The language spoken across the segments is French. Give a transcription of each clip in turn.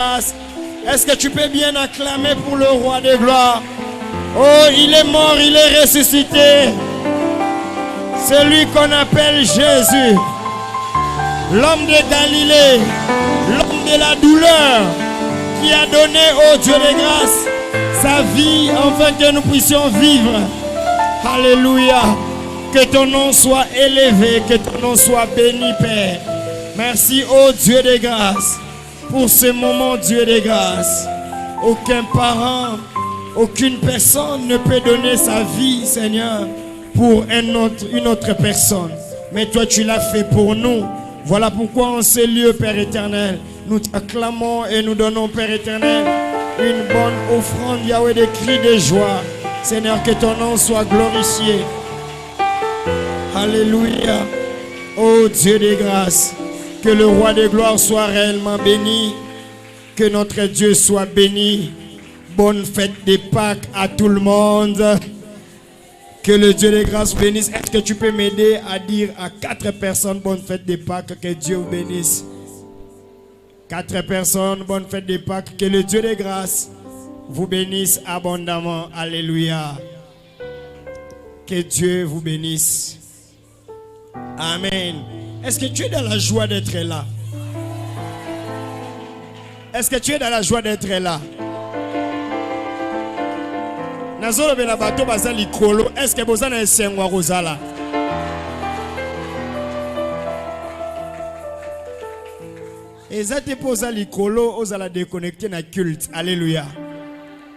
grâce. Est-ce que tu peux bien acclamer pour le roi des gloires? Oh, il est mort, il est ressuscité. Celui qu'on appelle Jésus, l'homme de Galilée, l'homme de la douleur, qui a donné au Dieu de grâce sa vie afin que nous puissions vivre. Alléluia. Que ton nom soit élevé, que ton nom soit béni, Père. Merci, ô Dieu de grâce, pour ce moment, Dieu de grâce. Aucun parent, aucune personne ne peut donner sa vie, Seigneur, pour une autre personne. Mais toi, tu l'as fait pour nous. Voilà pourquoi en ce lieu, Père éternel, nous t'acclamons et nous donnons, Père éternel, une bonne offrande, Yahweh, de cris de joie. Seigneur, que ton nom soit glorifié. Alléluia. Ô Dieu de grâce, que le roi de gloire soit réellement béni, que notre Dieu soit béni. Bonne fête de Pâques à tout le monde. Que le Dieu de grâce bénisse. Est-ce que tu peux m'aider à dire à 4 personnes bonne fête de Pâques, que Dieu vous bénisse? 4 personnes, bonne fête de Pâques, que le Dieu de grâce vous bénisse abondamment. Alléluia. Que Dieu vous bénisse. Amen. Est-ce que tu es dans la joie d'être là? Est-ce que tu es dans la joie d'être là? Est-ce que vous avez un sengwa rosala? Et ça te pose à l'icolo, aux ala déconnecter na culte. Alléluia.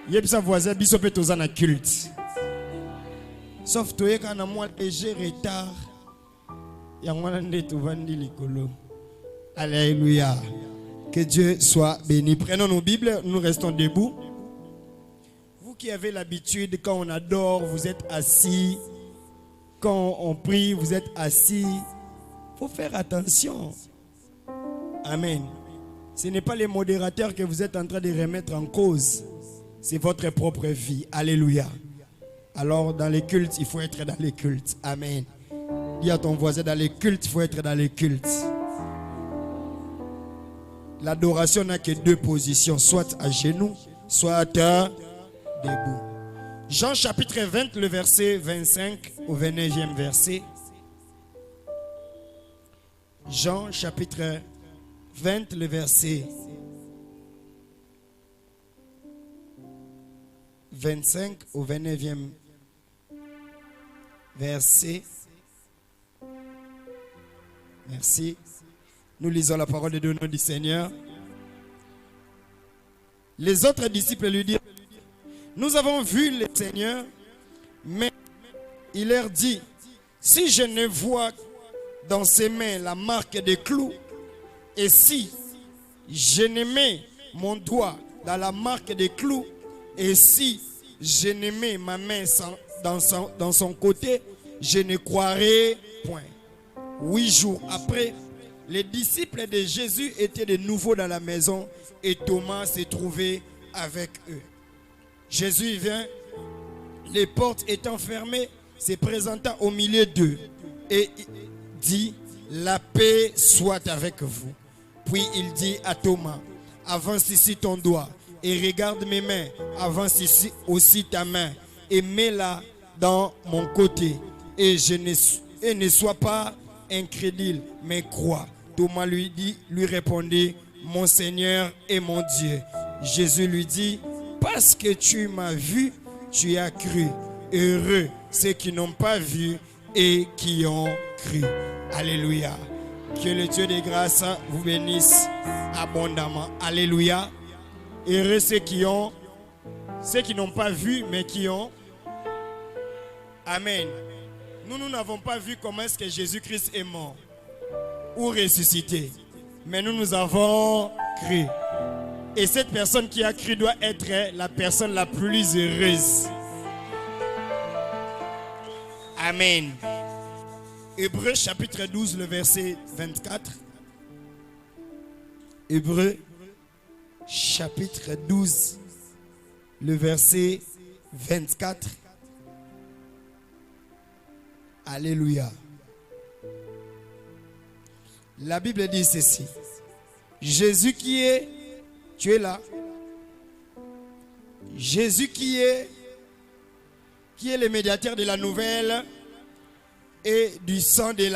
Yepsa voisin bisopé toza na culte. Sauf toi quand on a moins léger retard. Alléluia. Que Dieu soit béni. Prenons nos Bibles, nous restons debout. Vous qui avez l'habitude, quand on adore, vous êtes assis. Quand on prie, vous êtes assis. Il faut faire attention. Amen. Ce n'est pas les modérateurs que vous êtes en train de remettre en cause. C'est votre propre vie. Alléluia. Alors, dans les cultes, il faut être dans les cultes. Amen. Dis à ton voisin, dans les cultes, il faut être dans les cultes. L'adoration n'a que 2 positions, soit à genoux, soit debout. Jean chapitre 20, le verset 25 au 29e verset. Jean chapitre 20, le verset 25 au 29e verset. Merci. Nous lisons la parole de Dieu au nom du Seigneur. Les autres disciples lui dirent: nous avons vu le Seigneur, mais il leur dit: si je ne vois dans ses mains la marque des clous, et si je ne mets mon doigt dans la marque des clous, et si je ne mets ma main dans son côté, je ne croirai point. 8 jours après, les disciples de Jésus étaient de nouveau dans la maison et Thomas se trouvait avec eux. Jésus vient, les portes étant fermées, se présenta au milieu d'eux et dit: la paix soit avec vous. Puis il dit à Thomas: avance ici ton doigt et regarde mes mains, avance ici aussi ta main et mets-la dans mon côté et ne sois pas incrédule, mais crois. Thomas lui répondit: mon Seigneur et mon Dieu. Jésus lui dit: parce que tu m'as vu, tu as cru. Heureux ceux qui n'ont pas vu et qui ont cru. Alléluia. Que le Dieu de grâce vous bénisse abondamment. Alléluia. Heureux ceux qui n'ont pas vu mais qui ont. Amen. Nous n'avons pas vu comment est-ce que Jésus-Christ est mort ou ressuscité. Mais nous avons cru. Et cette personne qui a cru doit être la personne la plus heureuse. Amen. Hébreux chapitre 12, le verset 24. Hébreux chapitre 12, le verset 24. Alléluia. La Bible dit ceci: Jésus qui est Tu es là. Jésus qui est le médiateur de la nouvelle et du sang de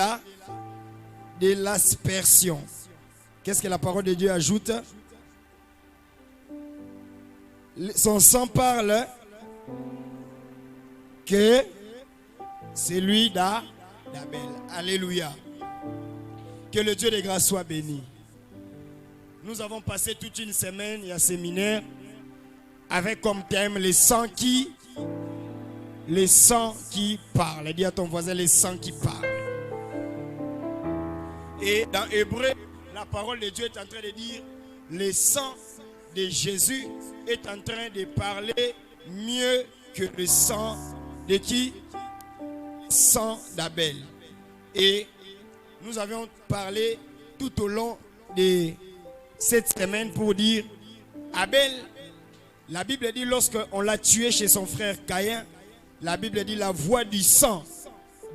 l'aspersion. Qu'est-ce que la parole de Dieu ajoute? Son sang parle que c'est lui d'Abel. Alléluia. Que le Dieu de grâce soit béni. Nous avons passé toute une semaine et un séminaire avec comme thème les sangs qui parlent. Dis à ton voisin les sangs qui parlent. Et dans Hébreu, la parole de Dieu est en train de dire le sang de Jésus est en train de parler mieux que le sang de qui? Le sang d'Abel. Et nous avions parlé tout au long de cette semaine pour dire Abel, la Bible dit lorsqu'on l'a tué chez son frère Caïn, la Bible dit la voix du sang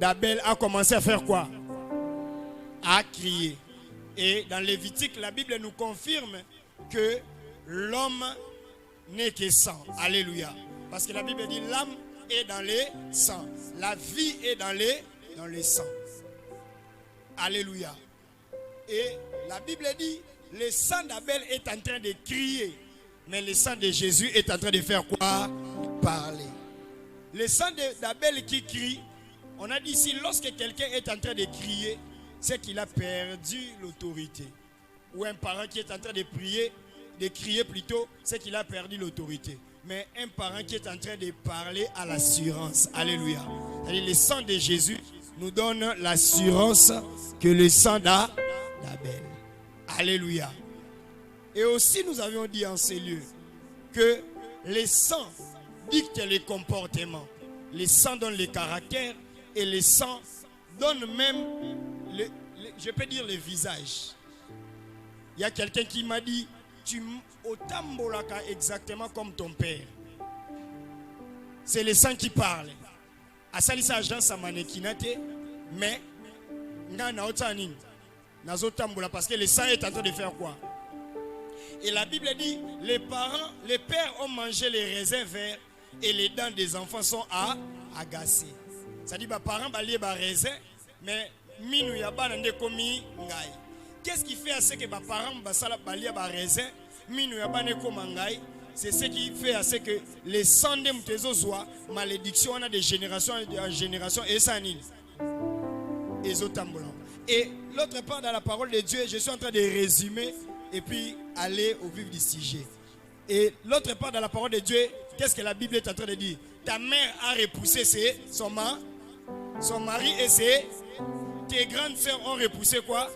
d'Abel a commencé à faire quoi? À crier. Et dans Lévitique, la Bible nous confirme que l'homme n'est que sang. Alléluia. Parce que la Bible dit l'âme est dans les sangs. La vie est dans les sangs. Alléluia. Et la Bible dit le sang d'Abel est en train de crier. Mais le sang de Jésus est en train de faire quoi? Parler. Le sang d'Abel qui crie, on a dit ici, lorsque quelqu'un est en train de crier, c'est qu'il a perdu l'autorité. Ou un parent qui est en train de crier plutôt, c'est qu'il a perdu l'autorité. Mais un parent qui est en train de parler à l'assurance. Alléluia. C'est-à-dire, le sang de Jésus nous donne l'assurance que le sang d'Abel. Alléluia. Et aussi nous avions dit en ces lieux que les sangs dictent les comportements. Les sangs donnent les caractères et les sangs donnent même, je peux dire, le visage. Il y a quelqu'un qui m'a dit, tu otambolaka exactement comme ton père. C'est le sang qui parle. À salisa agence à manekinate, mais ngana otanin nazotambola parce que le sang est en train de faire quoi? Et la Bible dit, les pères ont mangé les raisins verts et les dents des enfants sont agacées. Ça dit, les parents balaient les raisins, mais minou yaba nande komi ngai. Qu'est-ce qui fait à ce que les parents balaient les raisins, minou yaba ne komi ngai? C'est ce qui fait à ce que les sangs de mtezozoa, malédiction, on a de génération en génération, et ça nini. Et l'autre part dans la parole de Dieu, je suis en train de résumer et puis aller au vif du sujet. Et l'autre part dans la parole de Dieu, qu'est-ce que la Bible est en train de dire? Ta mère a repoussé son mari et tes grandes sœurs ont repoussé quoi?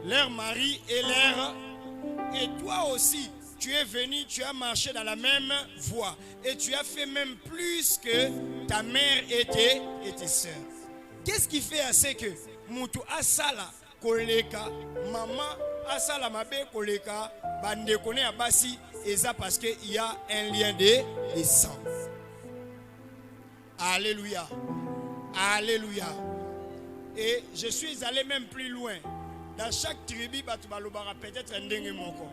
Leur mari et toi aussi, tu es venu, tu as marché dans la même voie et tu as fait même plus que ta mère et tes sœurs. Qu'est-ce qui fait à ce que Moutou Asala Koleka, maman Asala Mabe Koleka, Bande Kone Abasi, et ça parce qu'il y a un lien de sang. Alléluia. Alléluia. Et je suis allé même plus loin. Dans chaque tribu, peut-être un dengue moko.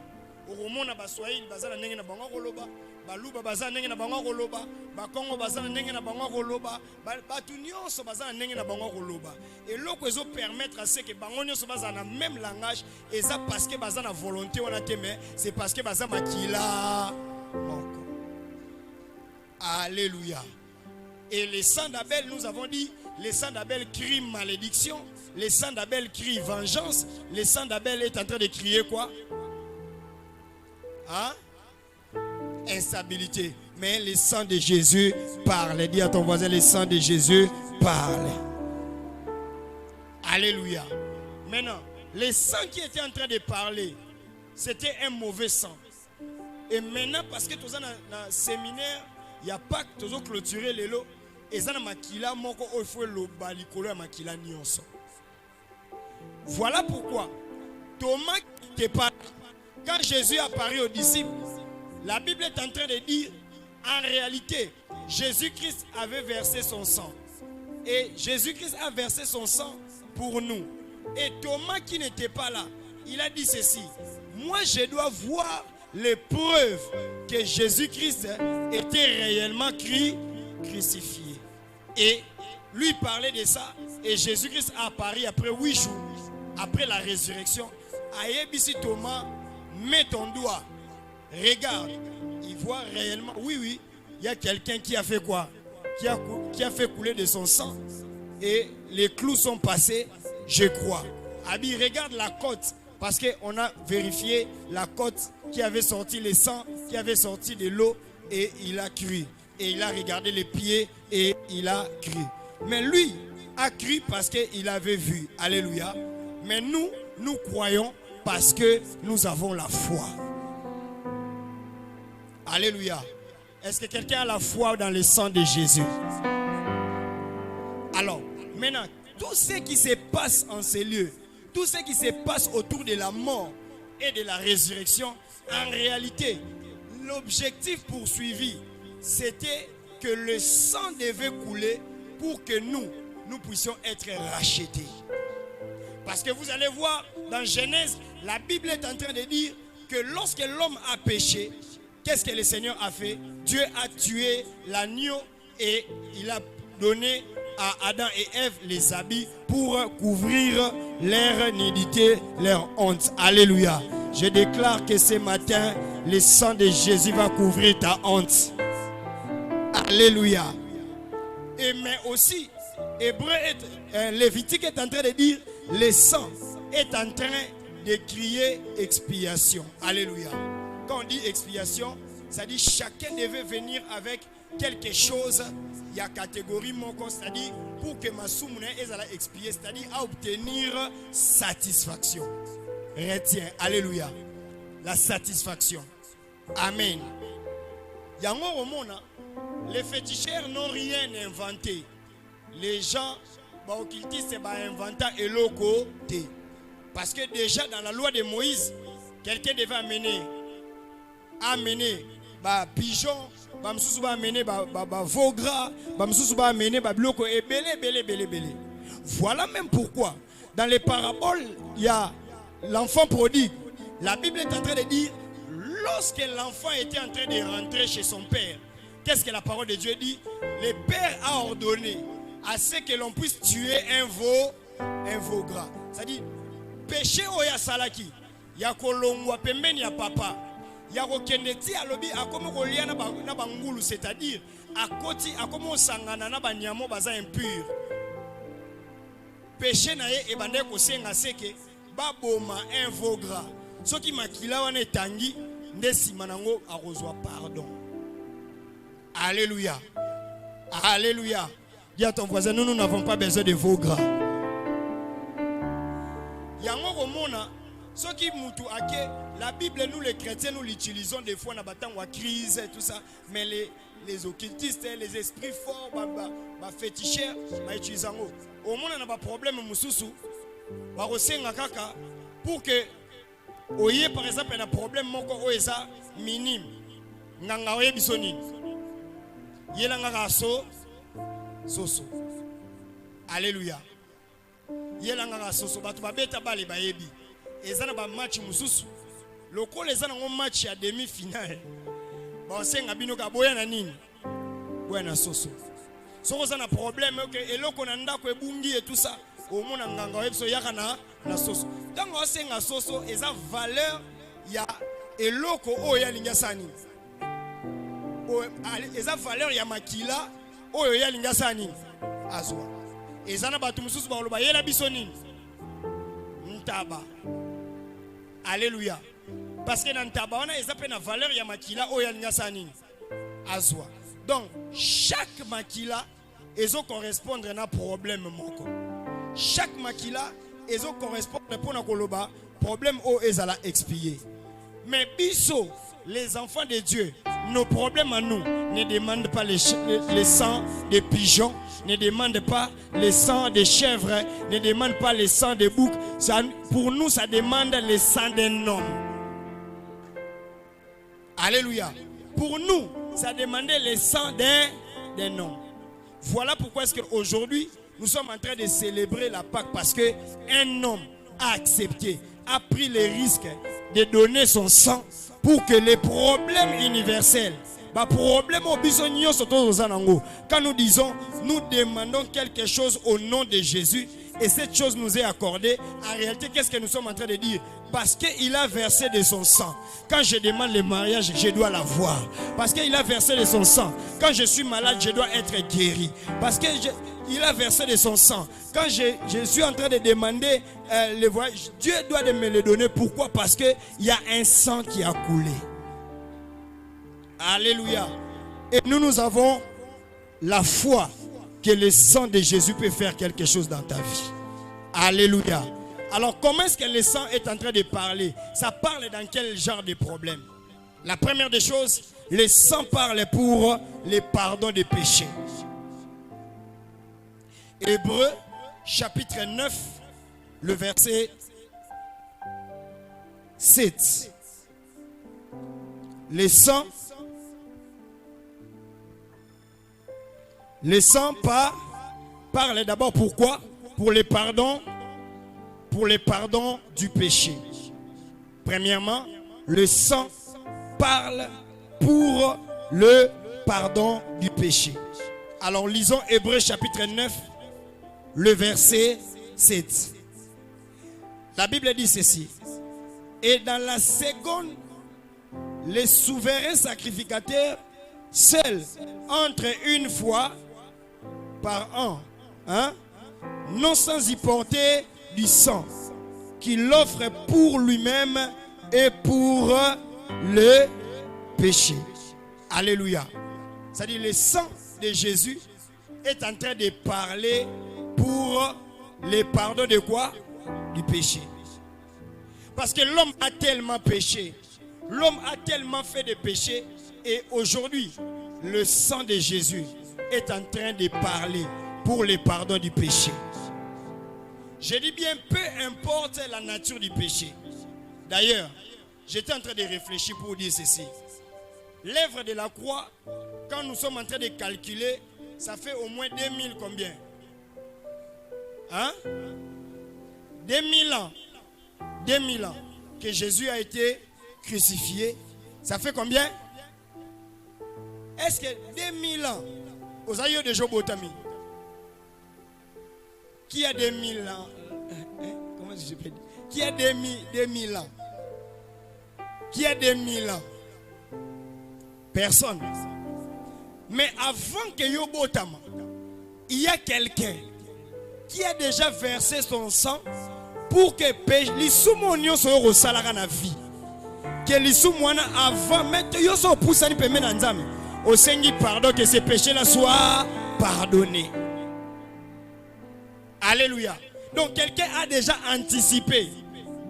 Oromona baswahili bazana ndenge na bango koloba, baluba bazana ndenge na bango koloba, bakongo bazana ndenge na bango koloba, batu nyonso bazana ndenge na bango koloba. Et loko ezo permettre à ce que bango nyonso bazana même langage, et ça parce que bazana volonté wana te, mais c'est parce que bazana makila moko. Alléluia. Et les sang d'Abel, nous avons dit, les sang d'Abel crie malédiction, les sang d'Abel crie vengeance, les sang d'Abel est en train de crier quoi? Hein? Instabilité. Mais le sang de Jésus parle. Dis à ton voisin, le sang de Jésus parle. Alléluia. Maintenant, le sang qui était en train de parler, c'était un mauvais sang. Et maintenant, parce que tous dans le séminaire, il n'y a pas que tous clôturé les lots. Et ça, makila moko ofwe lo balikolo makila nyonso. Voilà pourquoi Thomas qui te parle. Quand Jésus apparut aux disciples, la Bible est en train de dire, en réalité, Jésus-Christ avait versé son sang. Et Jésus-Christ a versé son sang pour nous. Et Thomas qui n'était pas là, il a dit ceci, moi je dois voir les preuves que Jésus-Christ était réellement crucifié. Et lui parlait de ça. Et Jésus-Christ a apparu après 8 jours, après la résurrection. Ayebisi Thomas, mets ton doigt, regarde. Il voit réellement, oui, il y a quelqu'un qui a fait quoi? Qui a fait couler de son sang. Et les clous sont passés, je crois. Abi, regarde la côte. Parce qu'on a vérifié la côte qui avait sorti le sang, qui avait sorti de l'eau. Et il a cru. Et il a regardé les pieds et il a cru. Mais lui a cru parce qu'il avait vu. Alléluia. Mais nous croyons parce que nous avons la foi. Alléluia. Est-ce que quelqu'un a la foi dans le sang de Jésus? Alors, maintenant, tout ce qui se passe en ces lieux, tout ce qui se passe autour de la mort et de la résurrection, en réalité, l'objectif poursuivi, c'était que le sang devait couler pour que nous puissions être rachetés. Parce que vous allez voir, dans Genèse, la Bible est en train de dire que lorsque l'homme a péché, qu'est-ce que le Seigneur a fait? Dieu a tué l'agneau et il a donné à Adam et Ève les habits pour couvrir leur nudité, leur honte. Alléluia. Je déclare que ce matin, le sang de Jésus va couvrir ta honte. Alléluia. Et mais aussi, Lévitique est en train de dire, le sang est en train de crier expiation. Alléluia. Quand on dit expiation, ça dit chacun devait venir avec quelque chose. Il y a catégorie moko, c'est-à-dire pour que ma soumne ait expié, c'est-à-dire à obtenir satisfaction. Retiens, alléluia. La satisfaction. Amen. Yango au monde, les féticheurs n'ont rien inventé. Les gens, occultistes, inventé et loko. Parce que déjà dans la loi de Moïse, quelqu'un devait amener pigeon, amener veau gras, amener biloko et belé. Voilà même pourquoi dans les paraboles il y a l'enfant prodigue. La Bible est en train de dire, lorsque l'enfant était en train de rentrer chez son père, qu'est-ce que la parole de Dieu dit? Le père a ordonné à ce que l'on puisse tuer un veau gras. C'est-à-dire péché oya salaki ya kolongwa pembeni ya papa ya kokendeti alobi akomo kolia na bangulu, c'est-à-dire akoti akomo sangana na banyamo baza impur. Péché na ye ebande kosenga seke baboma un veau gras. Soki makila wana etangi nde sima nango akozwa pardon. Alléluia. Alléluia. Dis à ton voisin, nous n'avons pas besoin de veau gras. Yango komona soki mutu ake, la Bible, nous les chrétiens nous l'utilisons des fois na batangwa crise et tout ça, mais les occultistes, les esprits forts, féticheurs, utilisent yango. Au monde on a pas problème mususu, ba kosenga kaka pour que oye par exemple un problème moko oeza minime. Nganga oye bisoni. Yelanga kaso soso. Alléluia. Yelanga soso batu babeta bale bayebi. Ezana ba match mususu. Loko ezana ngo match ya demi-finale. Ba senga bino ka boya na nini? Boya na soso. Soko za na problème que eloko na ndako ebungi et tout ça. Au mona nganga webso yaka na soso. Tango senga soso eza valeur ya eloko oya linga sani. Eza valeur ya makila oyo ya linga sani azwa. Ezana batu mususu ba loba yela bisoni. Ntaba. Alléluia. Parce que dans ntaba on a ezapé na valeur ya makila oyo ya linga sani azwa. Donc chaque makila ezo correspondre na problème moko. Chaque makila ezo correspondre pour na koloba problème o ezala expier. Mais biso les enfants de Dieu, nos problèmes à nous ne demandent pas les sangs des pigeons, ne demandent pas les sangs des chèvres, ne demandent pas les sangs des boucs. Ça, pour nous, ça demande le sang d'un homme. Alléluia. Pour nous, ça demandait le sang d'un homme. Voilà pourquoi est-ce qu'aujourd'hui, nous sommes en train de célébrer la Pâque, parce qu'un homme a accepté, a pris le risque de donner son sang pour que les problèmes universels, quand nous disons, nous demandons quelque chose au nom de Jésus et cette chose nous est accordée, en réalité, qu'est-ce que nous sommes en train de dire? Parce qu'il a versé de son sang. Quand je demande le mariage, je dois l'avoir. Parce qu'il a versé de son sang. Quand je suis malade, je dois être guéri. Parce qu'il a versé de son sang. Quand je suis en train de demander le voyage, Dieu doit me le donner. Pourquoi? Parce qu'il y a un sang qui a coulé. Alléluia. Et nous avons la foi que le sang de Jésus peut faire quelque chose dans ta vie. Alléluia. Alors comment est-ce que le sang est en train de parler? Ça parle dans quel genre de problème? La première des choses, le sang parle pour le pardon des péchés. Hébreux chapitre 9, le verset 7. Le sang parle d'abord pourquoi? Pour le pardon du péché. Premièrement, le sang parle pour le pardon du péché. Alors lisons Hébreux chapitre 9, le verset 7. La Bible dit ceci. Et dans la seconde, les souverains sacrificateurs, seuls entre une fois par an, non sans y porter du sang, qu'il offre pour lui-même et pour le péché. Alléluia. C'est-à-dire le sang de Jésus est en train de parler pour le pardon de quoi? Du péché. Parce que l'homme a tellement péché, l'homme a tellement fait de péché, et aujourd'hui, le sang de Jésus est en train de parler pour le pardon du péché. Je dis bien, peu importe la nature du péché. D'ailleurs, j'étais en train de réfléchir pour dire ceci. L'œuvre de la croix, quand nous sommes en train de calculer, ça fait au moins 2000 combien? 2000 ans. 2000 ans que Jésus a été crucifié. Ça fait combien? Est-ce que 2000 ans, aux aïeux de Job Otami, qui a 2000 ans? Comment je peux dire? Qui a 2000 ans? Qui a 2000 ans? Personne. Mais avant que Job Otama, il y a quelqu'un qui a déjà versé son sang pour que l'issoumonio soit au salaire na vie. Que l'issoumoana avant mettre yo so poussani peme na nzambe. Au Seigneur pardon que ces péchés-là soient pardonnés. Alléluia. Donc quelqu'un a déjà anticipé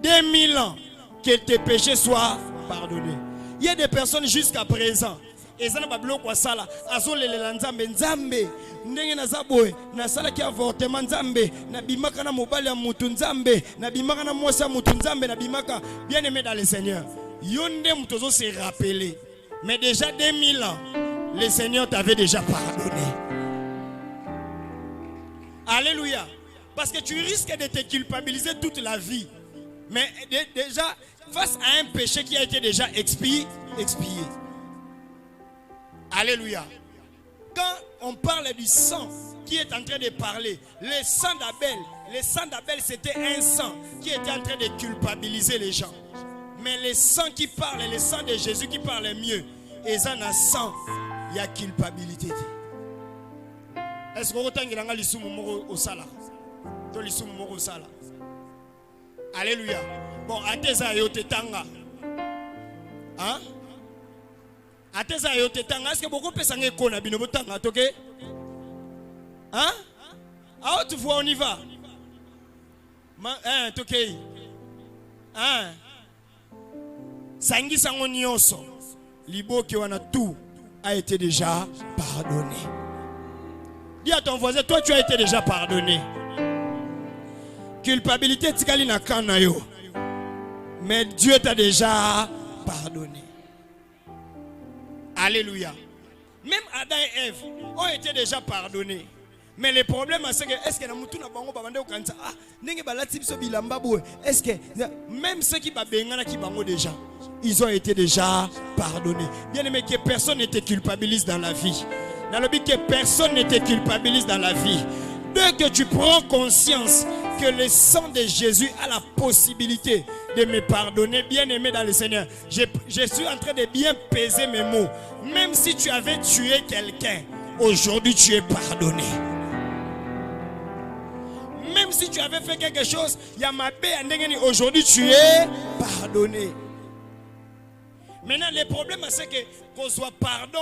2000 ans que tes péchés soient pardonnés. Il y a des personnes jusqu'à présent. Ezana bablo kwa sala azolelela nzambe nzambe ndenge na zaboe na sala ki avortement nzambe na bimaka na mobali ya mutu nzambe na bimaka na mwasi ya mutu nzambe na bimaka bien aimé dans le Seigneur. Yonde mutozo se rappeler. Mais déjà 2000 ans le Seigneur t'avait déjà pardonné. Alléluia. Parce que tu risques de te culpabiliser toute la vie. Mais déjà face à un péché qui a été déjà expié. Alléluia. Quand on parle du sang qui est en train de parler, le sang d'Abel c'était un sang qui était en train de culpabiliser les gens. Mais le sang qui parle, le sang de Jésus qui parle mieux, et ça n'a sang, il y a culpabilité. Est-ce que vous avez l'issou au sala? Alléluia. Bon, à tes aïeux te tanga. Hein? Est-ce que beaucoup de personnes ont bino botanga toke? Hein? Ah, tu vois, on y va. Hein, toke. Hein? Sangi sango nyonso. Libo ki wana tout a été déjà pardonné. Dis à ton voisin, toi tu as été déjà pardonné. Culpabilité tikali na kana yo. Mais Dieu t'a déjà pardonné. Alléluia. Même Adam et Ève ont été déjà pardonnés. Mais le problème c'est que est-ce que na mutu na bango babande okanza ndenge balati biso bilamba boye est-ce que même ceux qui babengana ki bango déjà ils ont été déjà pardonnés. Bien aimé, que personne ne te culpabilise dans la vie. Dans le but que personne ne te culpabilise dans la vie. Dès que tu prends conscience que le sang de Jésus a la possibilité de me pardonner, bien aimé dans le Seigneur, je suis en train de bien peser mes mots. Même si tu avais tué quelqu'un, aujourd'hui tu es pardonné. Même si tu avais fait quelque chose, aujourd'hui tu es pardonné. Maintenant, le problème c'est que qu'on soit pardon,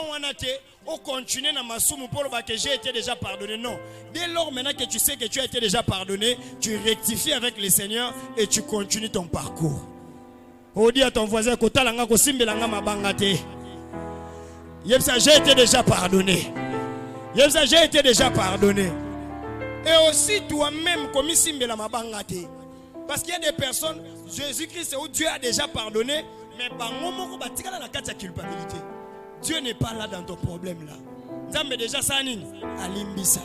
on continue dans ma somme pour que j'ai été déjà pardonné. Non. Dès lors maintenant que tu sais que tu as été déjà pardonné, tu rectifies avec le Seigneur et tu continues ton parcours. On dit à ton voisin que j'ai été déjà pardonné. J'ai été déjà pardonné. Et aussi toi-même, comme parce qu'il y a des personnes, Jésus-Christ, où Dieu a déjà pardonné, mais par moment, on va tirer la carte de culpabilité. Dieu n'est pas là dans ton problème là. Nous déjà ça alimbisa.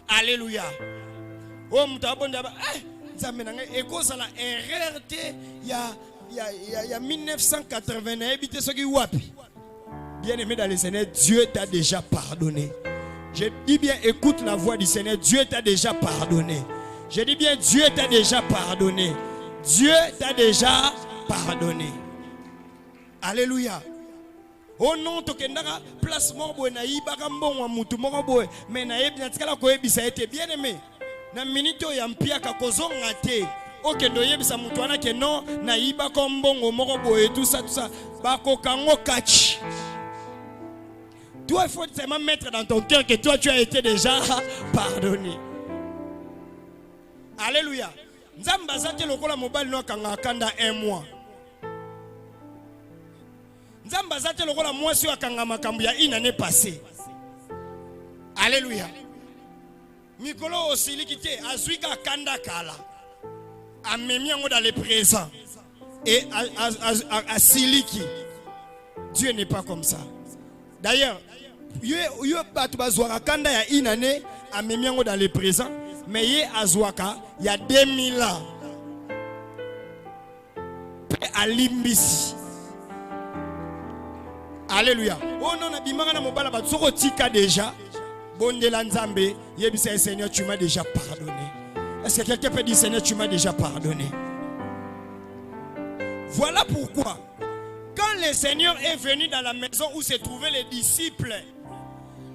Alléluia. Oh mutabonda et cause la erreur il y a 1980 habité ce qui wapi. Bien aimé dans le Seigneur, Dieu t'a déjà pardonné. Je dis bien, écoute la voix du Seigneur. Dieu t'a déjà pardonné. Je dis bien, Dieu t'a déjà pardonné. Dieu t'a déjà pardonné. Alléluia. Oh non, tu as place morbo na ibaka mbongo mutu morbo mais na yebi natikala ko yebisa ete bien aimé. Na minute ya mpia ka kozonga te. Okendo yebisa mutu wana ke non na ibaka mbongo morbo et tout ça bako kango kachi. Toi, il faut seulement mettre dans ton cœur que toi, tu as été déjà pardonné. Alléluia. Nzambazate lokola mobile no kanga kanda 1 mois. Nzambazate lokola mwasi wa kanga makambu ya une année passée. Alléluia. Mikolo osiliki te azuika kanda kala. Amemi yango dans le présent. Et asiliki. Dieu n'est pas comme ça. D'ailleurs, yo batu bazwaka kanda ya une année amemi yango dans le présent, mais ye azwaka il y a 2000 ans. Alimbisi. Alléluia. Oh non, nabimanga na mobala batu soko tika déjà. Bondela nzambe, yebisa Seigneur, tu m'as déjà pardonné. Est-ce que quelqu'un peut dire Seigneur, tu m'as déjà pardonné? Voilà pourquoi quand le Seigneur est venu dans la maison où se trouvaient les disciples,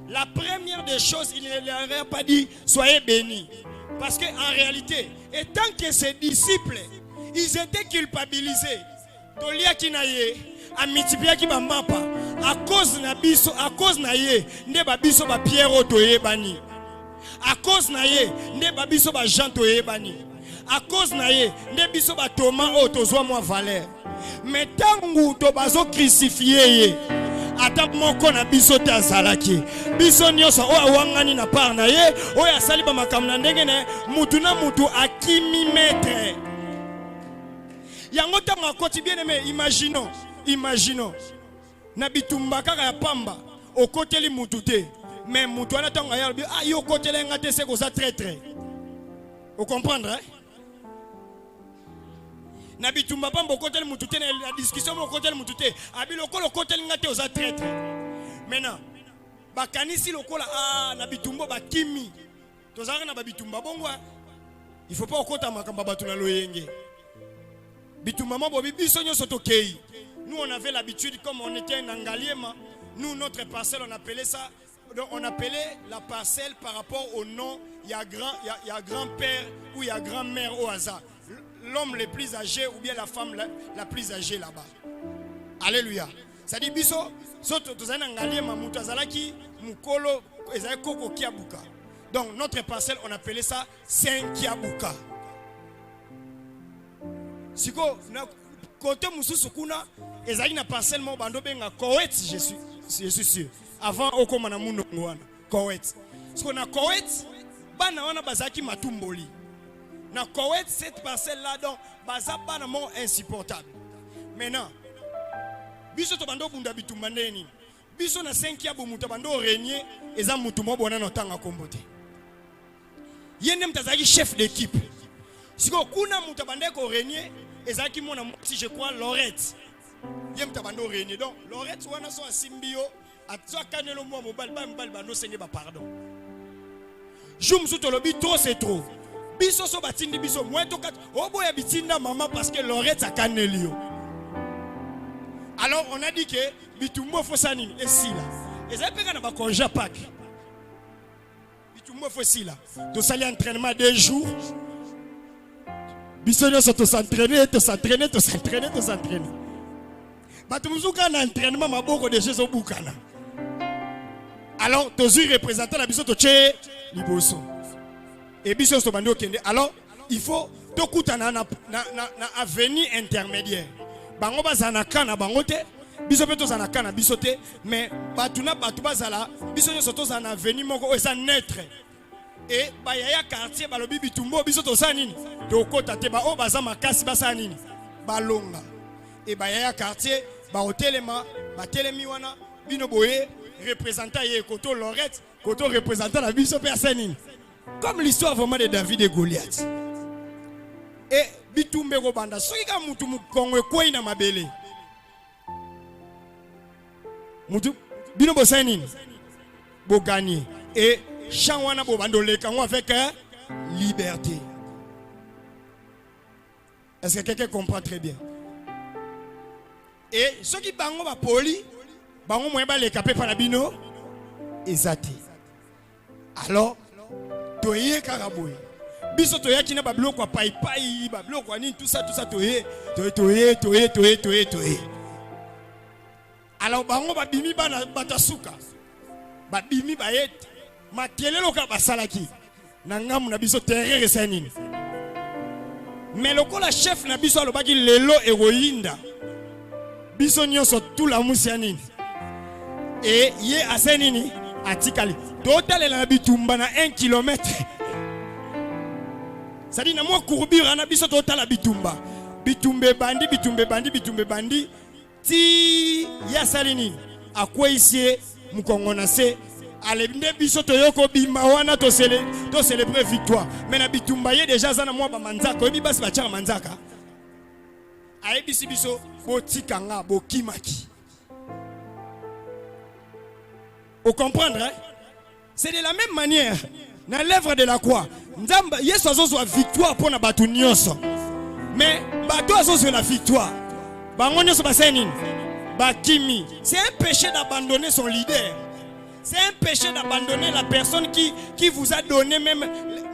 la première des choses, il ne leur a pas dit soyez bénis. Parce qu'en réalité, étant que ces disciples, ils étaient culpabilisés. Tolia kinaye, amitipia ki bambapa, à cause na biso, à cause na ye, ne ba biso ba Pierre otoye bani. À cause na ye, ne ba biso ba Jean toye bani. À cause na ye, ne biso ba Thomas otozwa moi valeur. Mais tangu to bazo crucifié ata moko na biso te azalaki biso nyoso o awangani na par na ye o ya sali ba makambo na ndenge na mutu na mutu akimi maître yango tango akoti bien aimé. Imaginons na bitumba kaka ya pamba okoteli mutu te mais mutu ana tango ya ah yo koteli ngate se ko za traître. Vous comprendre hein? Na bitumba pamba kotel mutute na discussion mo kotel mutute abi lokolo kotel ngate oza traître. Maintenant bakanisi lokola na bitumba bakimi tozaka na bitumba bongwa il faut pas okota makamba batu na loyenge bitumba mo biso nyoso tokei. Nous on avait l'habitude comme on était en Angaliema, nous notre parcelle on appelait ça, on appelait la parcelle par rapport au nom il y a grand-père ou il y a grand-mère au hasard. L'homme le plus âgé ou bien la femme la plus âgée là-bas. Alléluia. Ça dit biso soto tozana ngalie mamuta zalaki mukolo ezali koko kiabuka. Donc notre parcelle on appelait ça 5 kiabuka. Siko na côté mususu kuna ezali na parcelle mo bando benga Koweït je suis sûr. Avant okoma na munongo wana Koweït. Siko na Koweït bana wana bazaki matumboli. Na Koweït, cette parcelle-là, donc, baza banamo insupportable. Maintenant, biso to bando bunda bitumbandeni. Biso na 5 bumuta bando régner, eza mutumo bona no tanga kombote. Yende mtazaki chef d'équipe. Siko kuna mutabande ko régner, Et ça qui m'a si je crois Lorette. Yem tabando réuni. Donc Lorette wana so asimbio atso kanelo mo mobile ba no senge ba pardon. Joum sou tolobi trop c'est trop. Biso so batindi biso moins to kat obo ya bitinda maman parce que Lorette a kanelio. Alors on a dit que bitumbo faut sanini et si là. Et ça peut kana ba congé Pâques. Bitumbo faut si là. To sali entraînement 2 jours. Bisogna s'entraîner. Batumzuka na entraînement maboko de Jésus bukana. Alors, tozu représentant la biso toche liboso. Et biso so bando kende. Alors, il faut tokutana na avenir intermédiaire. Bango bazana kana bangote, biso peto zana kana bisote, mais batuna batu bazala, biso nyo soto zana avenir moko esa naître. Et bayaya quartier balobi bitumbo biso to sanini to kota te ba o baza makasi basa nini balonga et bayaya quartier ba hotelema ba telemi wana bino boye représentant ye koto Lorette koto représentant la biso personne comme l'histoire vraiment de David et Goliath et bitumbe ko banda soki ka mutu mukongo kwei na mabele mutu bino bo sanini bo gagner et Chanwana Bobandole quand avec liberté. Est-ce que quelqu'un comprend très bien? Et ceux qui bango ba poli, bango moyen ba les capé par la bino, ezate. Alors, toye karaboy. Biso toya kina ba bloko pai ba bloko ni tout ça toye. Alors bango ba bimi ba batasuka. Ba bimi ba et makelelo ka basalaki na ngamu na biso terre senini mais lokola chef na biso alobaki lelo eroyinda biso nyonso tout la musianini et ye asenini atikali totalela na bitumba na 1 km sadi na mwa courbure na biso totala bitumba bitumbe bandi ti ya salini akwe ici mukongona se alebinde biso toyoko bima wana to célébrer victoire mais na bitumba ye déjà zana mwa ba manzaka obi basi ba tchaka manzaka ayebisi biso botikanga bokimaki vous comprendre hein? C'est de la même manière dans l'œuvre de la croix nzamba yesu azozwa victoire pour na batu nyonso mais bato azozwa la victoire bango nyonso basenini bakimi c'est un péché d'abandonner son leader. C'est un péché d'abandonner la personne qui vous a donné même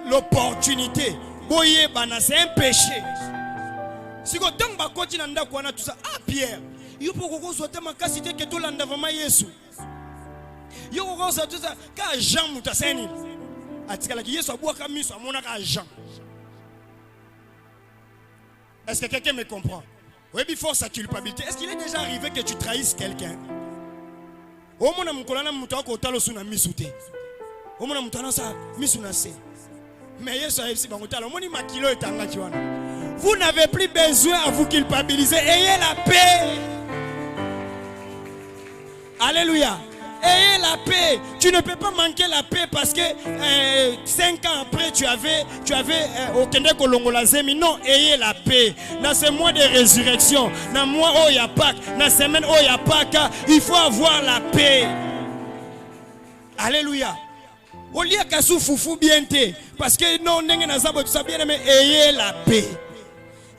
l'opportunité. Boye bana, c'est un péché. Si vous avez tout ça, ah Pierre, il faut que vous soyez makasité que tout l'anda vraiment Yesu. Il faut que vous soyez tout ça, car Jean Moutaseni. Atikala ki Yesu aboua kami so amona ka Jean. Est-ce que quelqu'un me comprend? Oui, il faut sa culpabilité. Est-ce qu'il est déjà arrivé que tu trahisses quelqu'un? Omona mukolana mutu akotalo suna misute. Omona mutana sa misuna se. Mais Yesu a esi bangotalo moni makilo etanga tiwana. Vous n'avez plus besoin à vous culpabiliser. Ayez la paix. Alléluia. Ayez la paix. Tu ne peux pas manquer la paix parce que 5 ans après tu avais Okende Kolongola Zemi. Non, ayez la paix. Dans ce mois de résurrection, dans le mois où il y a Pâques, dans la semaine où il y a Pâques, il faut avoir la paix. Alléluia. Au lieu qu'à souffou bien té, parce que non, bien ayez la paix.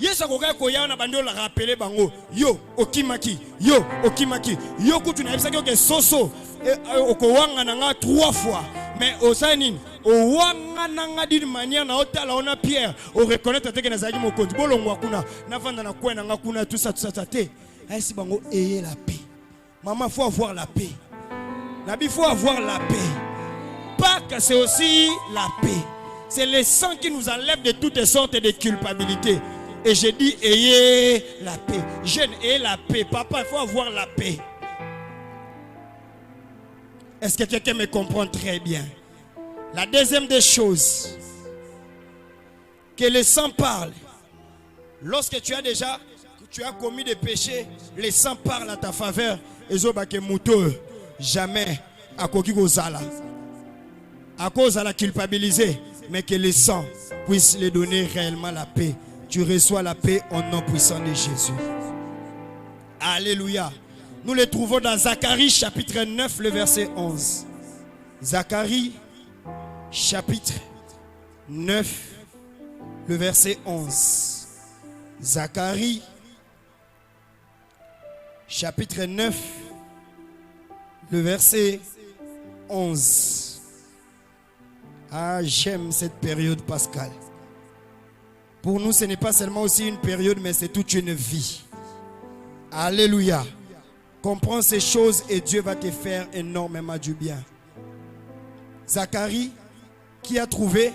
Yesu akoka koya na bando la rappeler bango yo okimaki yo kutu na ebisa ke soso okowanga nanga 3 fois mais osanini owanga nanga d'une manière na otala ona Pierre o reconnaître que na zaki mokonzi bolongwa kuna na vanda na kwena nga kuna tout ça te ayesi bango ayez la paix. Maman, faut avoir la paix. Nabi, faut avoir la paix. Pâques, c'est aussi la paix. C'est le sang qui nous enlève de toutes sortes de culpabilités. Et j'ai dit, ayez la paix. Jeune, ayez la paix. Papa, il faut avoir la paix. Est-ce que quelqu'un me comprend très bien? La deuxième des choses, que le sang parle. Lorsque tu as commis des péchés, le sang parle à ta faveur. Et zobake muto jamais à koki kozala. À cause de la culpabiliser, mais que le sang puisse lui donner réellement la paix tu reçois la paix au nom puissant de Jésus. Alléluia. Nous le trouvons dans Zacharie chapitre 9, le verset 11. Zacharie chapitre 9, le verset 11. Zacharie chapitre 9, le verset 11. Ah, j'aime cette période pascale. Pour nous, ce n'est pas seulement aussi une période, mais c'est toute une vie. Alléluia. Comprends ces choses et Dieu va te faire énormément du bien. Zacharie, qui a trouvé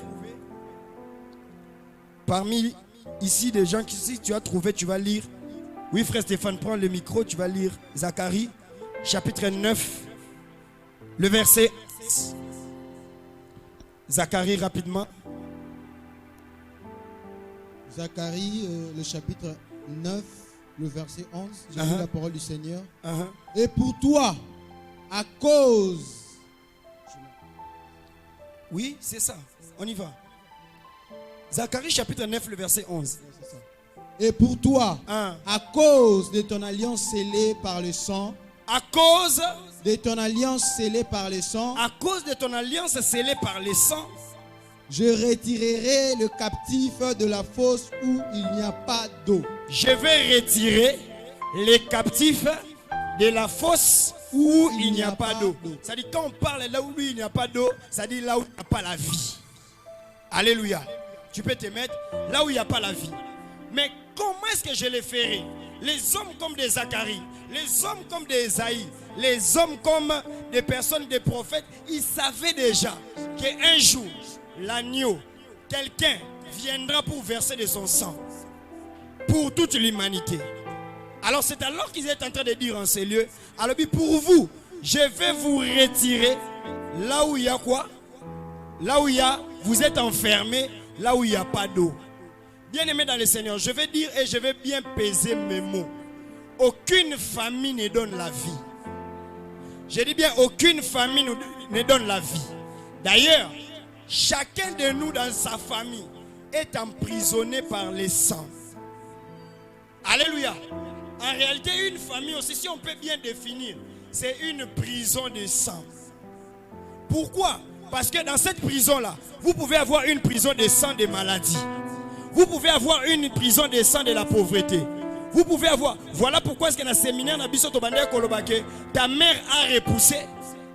parmi ici des gens qui, si tu as trouvé, tu vas lire. Oui, frère Stéphane, prends le micro, tu vas lire Zacharie, chapitre 9, le verset. Zacharie, rapidement. Zacharie, le chapitre 9, le verset 11. J'ai lu la parole du Seigneur. Et pour toi, à cause... Oui, c'est ça. On y va. Zacharie, chapitre 9, le verset 11. Et pour toi, à cause de ton alliance scellée par le sang, à cause de ton alliance scellée par le sang, à cause de ton alliance scellée par le sang, je retirerai le captif de la fosse où il n'y a pas d'eau. Je vais retirer les captifs de la fosse où il n'y a pas d'eau. Ça dit quand on parle là où il n'y a pas d'eau, ça dit là où il n'y a pas la vie. Alléluia. Tu peux te mettre là où il n'y a pas la vie. Mais comment est-ce que je les ferai? Les hommes comme des Zacharie, les hommes comme des Esaïe, les hommes comme des personnes, des prophètes, ils savaient déjà qu'un jour, l'agneau, quelqu'un viendra pour verser de son sang pour toute l'humanité. Alors c'est alors qu'ils étaient en train de dire en ces lieux, alors pour vous, je vais vous retirer là où il y a quoi? Là où il y a, vous êtes enfermés, là où il n'y a pas d'eau. Bien-aimés dans le Seigneur, je vais dire et je vais bien peser mes mots. Aucune famille ne donne la vie. Je dis bien, aucune famille ne donne la vie. D'ailleurs, chacun de nous dans sa famille est emprisonné par les sangs. Alléluia. En réalité, une famille aussi, si on peut bien définir, c'est une prison de sang. Pourquoi? Parce que dans cette prison-là, vous pouvez avoir une prison de sang des maladies. Vous pouvez avoir une prison de sang de la pauvreté. Vous pouvez avoir... Voilà pourquoi est-ce que dans le séminaire, ta mère a repoussé,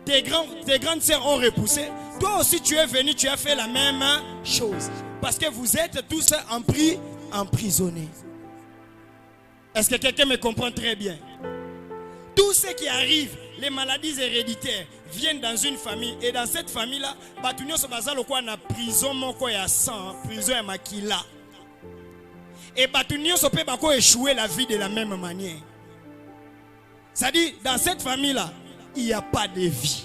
tes grandes sœurs ont repoussé. Toi aussi, tu es venu, tu as fait la même chose. Parce que vous êtes tous emprisonnés. Est-ce que quelqu'un me comprend très bien? Tout ce qui arrive, les maladies héréditaires, viennent dans une famille. Et dans cette famille-là, Batunio Sobazalo quoi na prison moko ya sang, prison ya makila. Et Batunio Sope bako échouer la vie de la même manière. C'est-à-dire, dans cette famille-là, il n'y a pas de vie.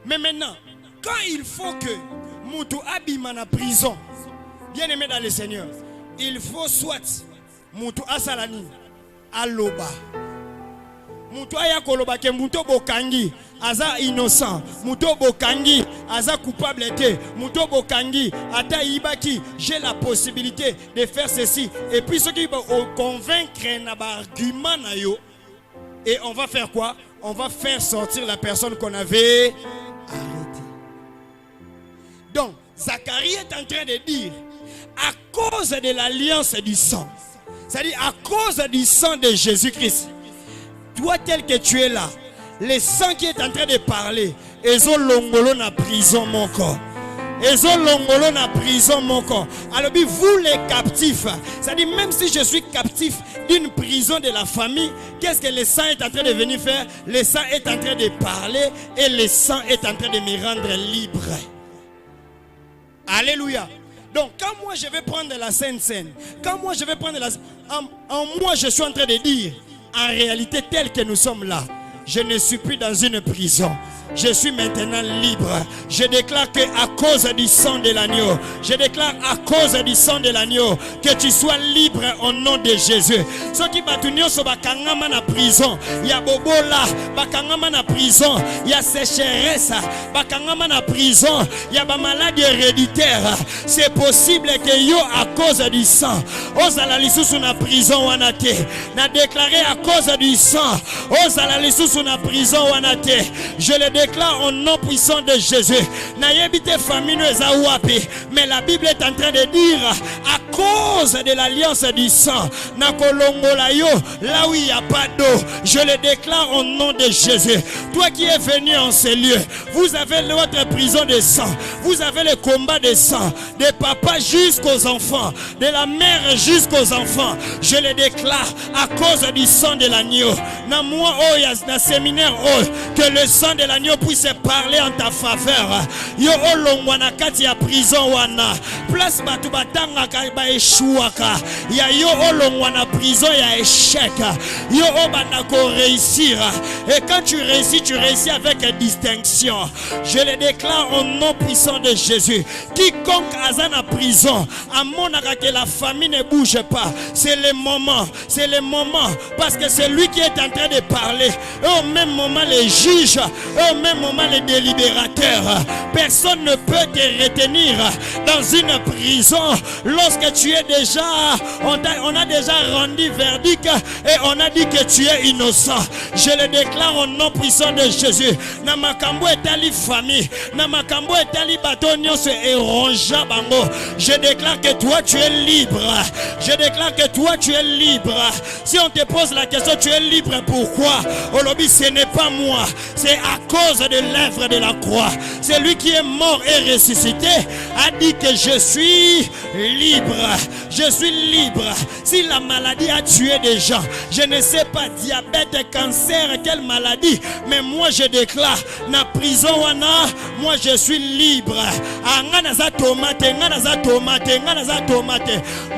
Mais maintenant, quand il faut que Moutou abîme en prison, bien aimé dans le Seigneur, il faut soit Moutou asalani, aloba. Moutou aya koloba ke Moutou bokangi, aza innocent. Moutou bokangi, aza coupable été. Moutou bokangi, ata ibaki, j'ai la possibilité de faire ceci. Et puis ceux qui vont convaincre un argument na yo. Et on va faire quoi? On va faire sortir la personne qu'on avait arrêtée. Donc, Zacharie est en train de dire, à cause de l'alliance du sang, c'est-à-dire à cause du sang de Jésus-Christ, toi tel que tu es là, le sang qui est en train de parler, ils ont longolo na prison mon corps. Ils ont longolo na prison mon corps. Alors vous les captifs, c'est-à-dire même si je suis captif d'une prison de la famille, qu'est-ce que le sang est en train de venir faire? Le sang est en train de parler et le sang est en train de me rendre libre. Alléluia. Donc quand moi je vais prendre la Sainte Seine, quand moi je vais prendre la... En moi je suis en train de dire, en réalité tel que nous sommes là, je ne suis plus dans une prison. je suis maintenant libre. Je déclare que à cause du sang de l'agneau, je déclare à cause du sang de l'agneau, que tu sois libre au nom de Jésus. Ceux qui batunio so bakangama na prison, il y a bobola, bakangama na prison, il y a sécheresse, bakangama na prison, il y a ba maladie héréditaire. C'est possible que yo à cause du sang, ozala lisusu na prison wanate, na déclaré à cause du sang, ozala lisusu na prison wanate. Je le déclare au nom puissant de Jésus. Na yebite famille eza wapi, mais la Bible est en train de dire à cause de l'alliance du sang, na kolongola yo là où il n'y a pas d'eau. Je le déclare au nom de Jésus. Toi qui es venu en ces lieux, vous avez votre prison de sang, vous avez le combat de sang, des papas jusqu'aux enfants, de la mère jusqu'aux enfants. Je le déclare à cause du sang de l'agneau. Na moi na séminaire que le sang de l'agneau puisse parler en ta faveur. Yo olongwana kati ya prison wana, place batu batanga ba échouaka, ya yo olongwana prison ya échec. Yo obana ko réussir, et quand tu réussis avec distinction. Je le déclare au nom puissant de Jésus. Quiconque a en prison, à mon que la famille ne bouge pas. C'est le moment, parce que c'est lui qui est en train de parler. Et au même moment les juges, et au même moment les délibérateurs. Personne ne peut te retenir dans une prison lorsque tu es déjà, on a déjà rendu verdict et on a dit que tu es innocent. Je le déclare au nom puissant de Jésus. Namakambo etali famille, namakambo etali batonio se eronja bango. Je déclare que toi tu es libre. Je déclare que toi tu es libre. Si on te pose la question, tu es libre, pourquoi? Olobi, ce n'est pas moi, c'est à cause de l'œuvre de la croix. C'est lui qui est mort et ressuscité a dit que je suis libre. Je suis libre. Si la maladie a tué des gens, je ne sais pas, diabète, cancer, quelle maladie, mais moi je déclare, na prison wana, moi je suis libre.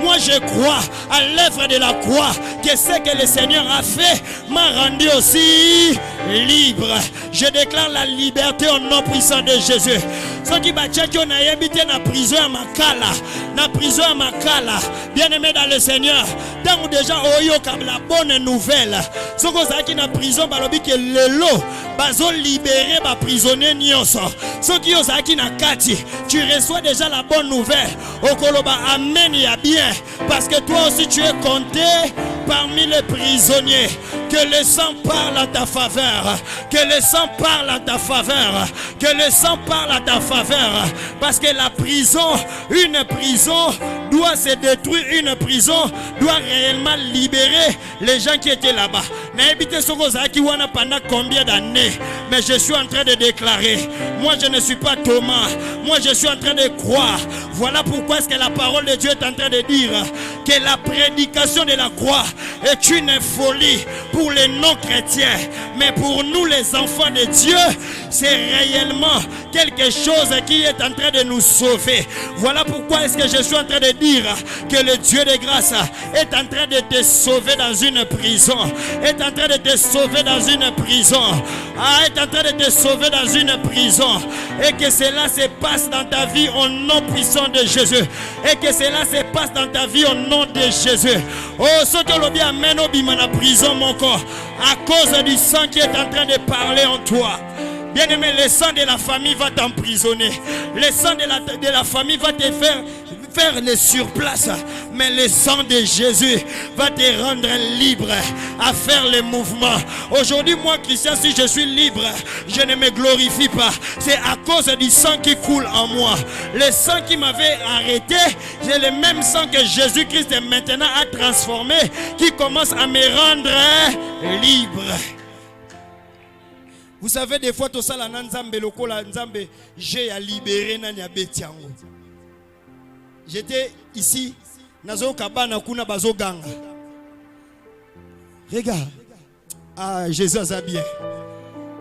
Moi je crois à l'œuvre de la croix, que ce que le Seigneur a fait m'a rendu aussi libre. Je déclare la liberté au nom puissant de Jésus. Ceux qui battent qui ont habité dans la prison à Makala, bien aimé dans le Seigneur, tant déjà oyo comme la bonne nouvelle. Ceux qui sont dans la prison, balobi que le lot, bazo libéré ba prisonnier nyonso. Ceux qui sont dans la kati, tu reçois déjà la bonne nouvelle. Okoloba amen ya bien, parce que toi aussi tu es compté parmi les prisonniers. Que le sang parle à ta faveur. Que le sang parle à ta faveur. Que le sang parle à ta faveur. Parce que la prison, une prison doit se détruire. Une prison doit réellement libérer les gens qui étaient là-bas. Pendant combien d'années? Mais je suis en train de déclarer. Moi je ne suis pas Thomas. Moi je suis en train de croire. Voilà pourquoi est-ce que la parole de Dieu est en train de dire que la prédication de la croix est une folie pour les non-chrétiens, mais pour nous les enfants de Dieu, c'est réellement quelque chose qui est en train de nous sauver. Voilà pourquoi est-ce que je suis en train de dire que le Dieu de grâce est en train de te sauver dans une prison, est en train de te sauver dans une prison, est en train de te sauver dans une prison, et que cela se passe dans ta vie au nom puissant de Jésus, et que cela se passe dans ta vie au nom de Jésus. Oh, ce que l'on bien amène au bima la prison mon corps, à cause du sang qui est en train de parler en toi. Bien aimé, le sang de la famille va t'emprisonner. Le sang de la famille va te faire le surplace. Mais le sang de Jésus va te rendre libre à faire les mouvements. Aujourd'hui, moi, Christian, si je suis libre, je ne me glorifie pas. C'est à cause du sang qui coule en moi. Le sang qui m'avait arrêté, c'est le même sang que Jésus-Christ maintenant a transformé, qui commence à me rendre libre. Vous savez, des fois, tout ça, la Nzambe, lokola Nzambe, j'ai à libérer Nanya Betiango. J'étais ici, Nazo Kabana Kuna Bazo Ganga. Regarde, ah, Jésus a bien.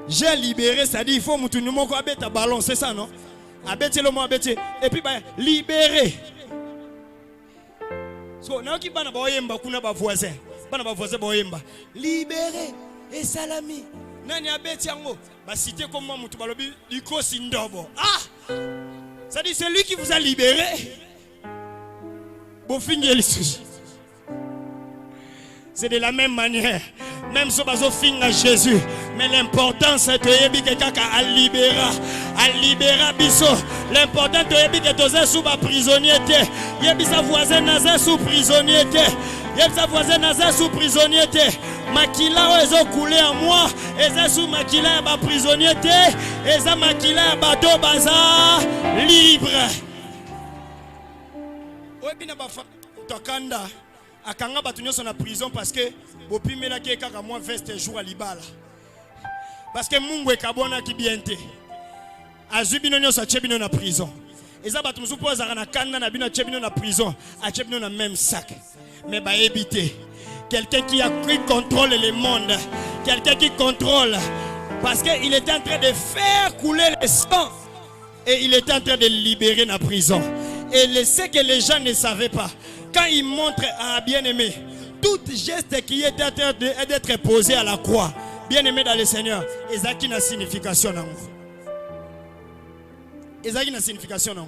J'ai libéré, ça dit, il faut que nous montre un ballon, c'est ça, non? Abeti le mot abeti. Et puis, libérer. So, now qui bana ba oyemba kuna ba voisin. Bana ba voisin ba oyemba. Libérer et salami. Nani abeti yango? Ba cité comme moi mutu balobi liko sindobo. Ah! Ça dit c'est lui qui vous a libéré. C'est de la même manière. Même si vous finissez Jésus. Mais l'important c'est que quelqu'un a libéré. A libéré biso. L'important c'est que tu es sous prisonnier. Il y a des voisins sous prisonnier. Il y a des voisins sous prisonnier. Makila ils ont coulé en moi. Ils sous makila ba prisonnier. Ils ont makila bateau bazar libre. Webina ba tokanda akanga batunyo son prison parce que bopimela ke kaka moi veste jour à libala parce que mungu ekabona ki biente azubino nyo sa chebino na prison eza batu musupo za na kanda na bino chebino na prison a chebino na même sac mais ba éviter quelqu'un qui a pris contrôle le monde, quelqu'un qui contrôle parce que il était en train de faire couler le sang et il était en train de libérer la prison. Et ce que les gens ne savaient pas, quand il montre à bien-aimé, tout geste qui était en train d'être posé à la croix, bien-aimé dans le Seigneur, il y a une signification. Il y a une signification.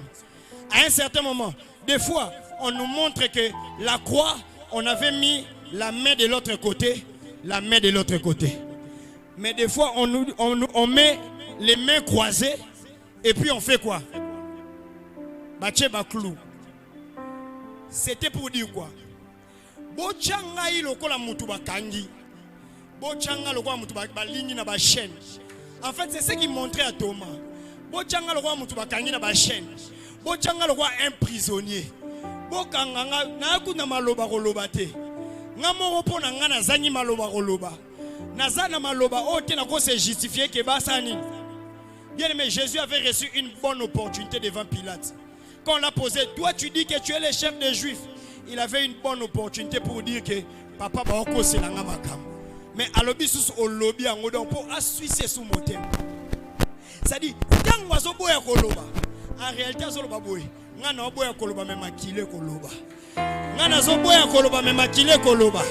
À un certain moment, des fois, on nous montre que la croix, on avait mis la main de l'autre côté, la main de l'autre côté. Mais des fois, on met les mains croisées et puis on fait quoi? C'était pour dire quoi? Bochanga ilokola mutu bakangi. Bochanga lokola mutu balingi na ba chaîne. En fait, c'est ce qui montrait à Thomas. Bochanga lokola mutu bakangi na ba chaîne. Bochanga lokola un prisonnier. Bokanga na kuna maloba koloba te. Ngamo pona ngana zanyi maloba koloba. Nazana maloba ote na ko se justifier ke basani. Bien aimé, Jésus avait reçu une bonne opportunité devant Pilate. Quand on l'a posé, toi tu dis que tu es le chef des Juifs. Il avait une bonne opportunité pour dire que papa Baoko c'est la ngamakam. Mais à l'obissus au lobby en odon pour assurer sous mon thème. Ça dit, tant oiseau boya koloba. En réalité, oiseau boya. Ngana boya koloba même makile koloba. Ngana zo boya koloba même makile koloba.